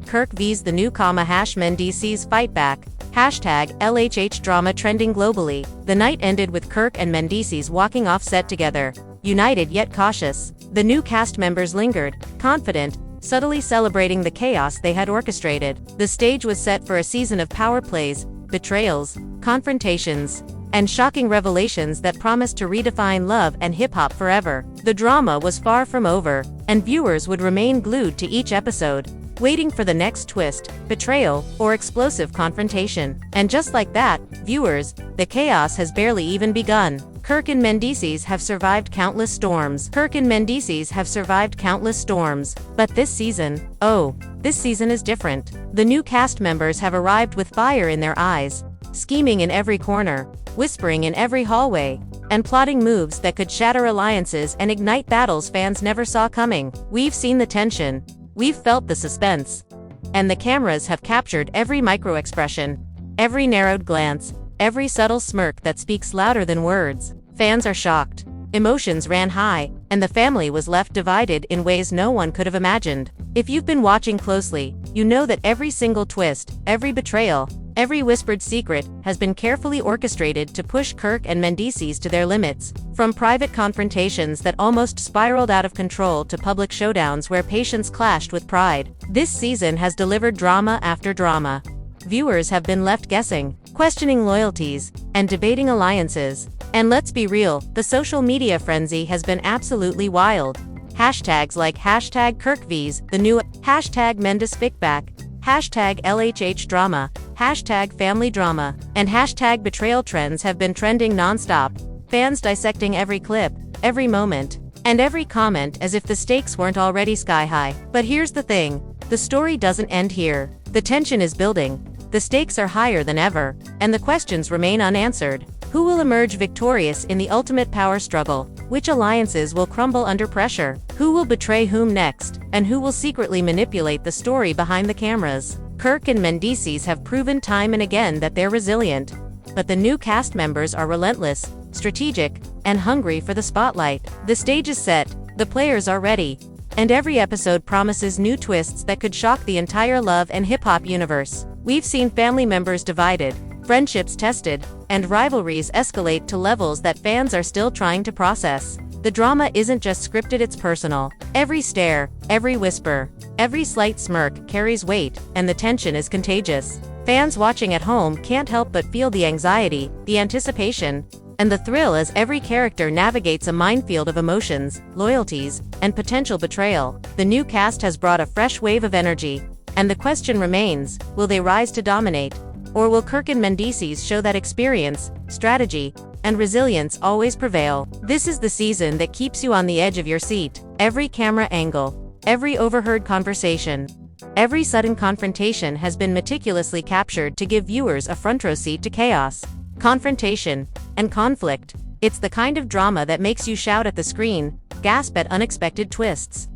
#Kirk vs the new #Mendeecees fight back, #LHH drama trending globally. The night ended with Kirk and Mendeecees walking off set together, united yet cautious. The new cast members lingered, confident, subtly celebrating the chaos they had orchestrated. The stage was set for a season of power plays, betrayals, confrontations, and shocking revelations that promised to redefine love and hip-hop forever. The drama was far from over, and viewers would remain glued to each episode, waiting for the next twist, betrayal, or explosive confrontation. And just like that, viewers, the chaos has barely even begun. Kirk and Mendeecees have survived countless storms. But this season is different. The new cast members have arrived with fire in their eyes, scheming in every corner, whispering in every hallway, and plotting moves that could shatter alliances and ignite battles fans never saw coming. We've seen the tension, we've felt the suspense, and the cameras have captured every micro-expression, every narrowed glance, every subtle smirk that speaks louder than words. Fans are shocked, emotions ran high, and the family was left divided in ways no one could have imagined. If you've been watching closely, you know that every single twist, every betrayal, every whispered secret has been carefully orchestrated to push Kirk and Mendeecees to their limits. From private confrontations that almost spiraled out of control to public showdowns where patience clashed with pride, this season has delivered drama after drama. Viewers have been left guessing, questioning loyalties, and debating alliances. And let's be real, the social media frenzy has been absolutely wild. Hashtags like #KirkVs, the new #MendeeceesFickback, #LHH drama, #family drama, and #betrayal trends have been trending non-stop. Fans dissecting every clip, every moment, and every comment as if the stakes weren't already sky high. But here's the thing, the story doesn't end here. The tension is building, the stakes are higher than ever, and the questions remain unanswered. Who will emerge victorious in the ultimate power struggle? Which alliances will crumble under pressure? Who will betray whom next? And who will secretly manipulate the story behind the cameras? Kirk and Mendeecees have proven time and again that they're resilient. But the new cast members are relentless, strategic, and hungry for the spotlight. The stage is set, the players are ready, and every episode promises new twists that could shock the entire love and hip-hop universe. We've seen family members divided, friendships tested, and rivalries escalate to levels that fans are still trying to process. The drama isn't just scripted, it's personal. Every stare, every whisper, every slight smirk carries weight, and the tension is contagious. Fans watching at home can't help but feel the anxiety, the anticipation, and the thrill as every character navigates a minefield of emotions, loyalties, and potential betrayal. The new cast has brought a fresh wave of energy, and the question remains, will they rise to dominate? Or will Kirk and Mendeecees show that experience, strategy, and resilience always prevail? This is the season that keeps you on the edge of your seat. Every camera angle, every overheard conversation, every sudden confrontation has been meticulously captured to give viewers a front row seat to chaos, confrontation, and conflict. It's the kind of drama that makes you shout at the screen, gasp at unexpected twists,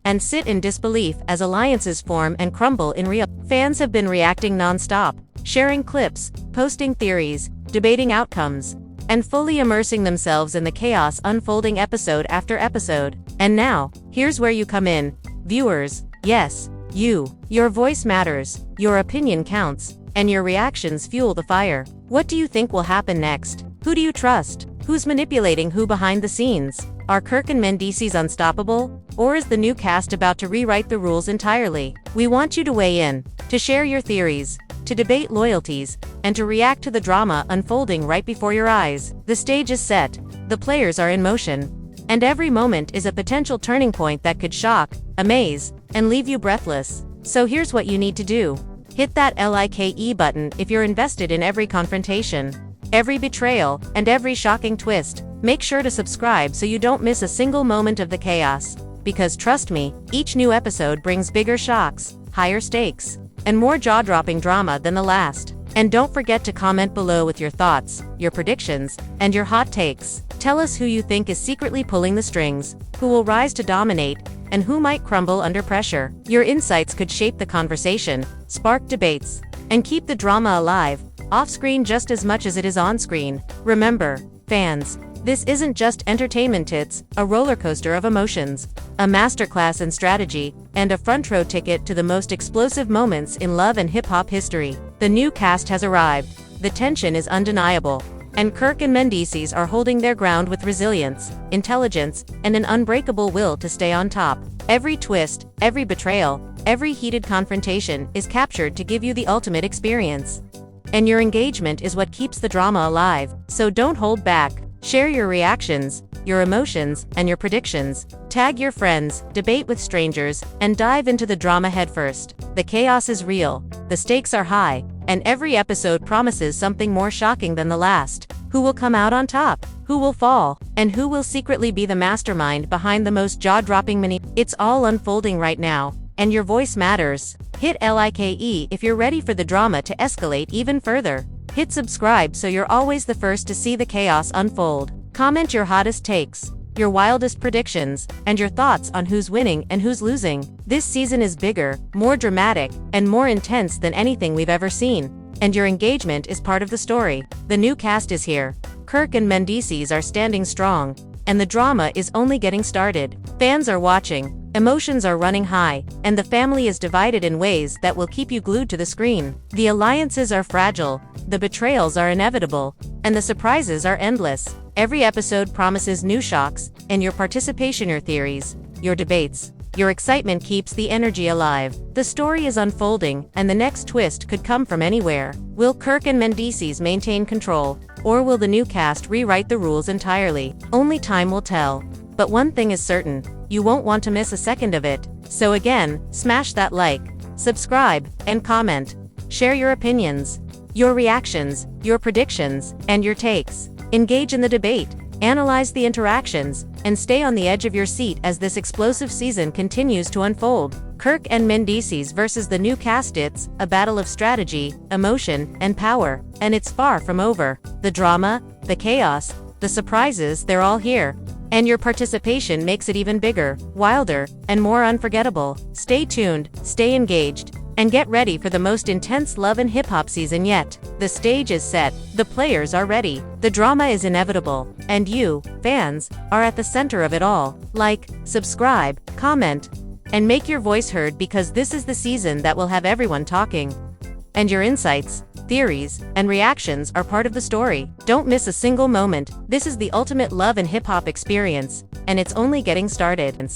and sit in disbelief as alliances form and crumble in real. Fans have been reacting non-stop, sharing clips, posting theories, debating outcomes, and fully immersing themselves in the chaos unfolding episode after episode. And now, here's where you come in, viewers. Yes, you. Your voice matters, your opinion counts, and your reactions fuel the fire. What do you think will happen next? Who do you trust? Who's manipulating who behind the scenes? Are Kirk and Mendeecees unstoppable? Or is the new cast about to rewrite the rules entirely? We want you to weigh in, to share your theories, to debate loyalties, and to react to the drama unfolding right before your eyes. The stage is set, the players are in motion, and every moment is a potential turning point that could shock, amaze, and leave you breathless. So here's what you need to do. Hit that like button if you're invested in every confrontation, every betrayal, and every shocking twist. Make sure to subscribe so you don't miss a single moment of the chaos. Because trust me, each new episode brings bigger shocks, higher stakes, and more jaw-dropping drama than the last. And don't forget to comment below with your thoughts, your predictions, and your hot takes. Tell us who you think is secretly pulling the strings, who will rise to dominate, and who might crumble under pressure. Your insights could shape the conversation, spark debates, and keep the drama alive, off-screen just as much as it is on-screen. Remember, fans, this isn't just entertainment, it's a roller coaster of emotions, a masterclass in strategy, and a front-row ticket to the most explosive moments in love and hip-hop history. The new cast has arrived, the tension is undeniable, and Kirk and Mendeecees are holding their ground with resilience, intelligence, and an unbreakable will to stay on top. Every twist, every betrayal, every heated confrontation is captured to give you the ultimate experience. And your engagement is what keeps the drama alive, so don't hold back. Share your reactions, your emotions, and your predictions. Tag your friends, debate with strangers, and dive into the drama headfirst. The chaos is real, the stakes are high, and every episode promises something more shocking than the last. Who will come out on top? Who will fall? And who will secretly be the mastermind behind the most jaw-dropping mini? It's all unfolding right now, and your voice matters. Hit like if you're ready for the drama to escalate even further. Hit subscribe so you're always the first to see the chaos unfold. Comment your hottest takes, your wildest predictions, and your thoughts on who's winning and who's losing. This season is bigger, more dramatic, and more intense than anything we've ever seen. And your engagement is part of the story. The new cast is here. Kirk and Mendeecees are standing strong, and the drama is only getting started. Fans are watching, emotions are running high, and the family is divided in ways that will keep you glued to the screen. The alliances are fragile, the betrayals are inevitable, and the surprises are endless. Every episode promises new shocks, and your participation, your theories, your debates, your excitement keeps the energy alive. The story is unfolding, and the next twist could come from anywhere. Will Kirk and Mendeecees maintain control, or will the new cast rewrite the rules entirely? Only time will tell. But one thing is certain, you won't want to miss a second of it. So again, smash that like, subscribe, and comment. Share your opinions, your reactions, your predictions, and your takes. Engage in the debate, analyze the interactions, and stay on the edge of your seat as this explosive season continues to unfold. Kirk and Mendeecees versus the new cast. It's a battle of strategy, emotion, and power, and it's far from over. The drama, the chaos, the surprises, they're all here. And your participation makes it even bigger, wilder, and more unforgettable. Stay tuned, stay engaged, and get ready for the most intense love and hip-hop season yet. The stage is set, the players are ready, the drama is inevitable, and you, fans, are at the center of it all. Like, subscribe, comment, and make your voice heard, because this is the season that will have everyone talking. And your insights, theories, and reactions are part of the story. Don't miss a single moment. This is the ultimate love and hip-hop experience, and it's only getting started.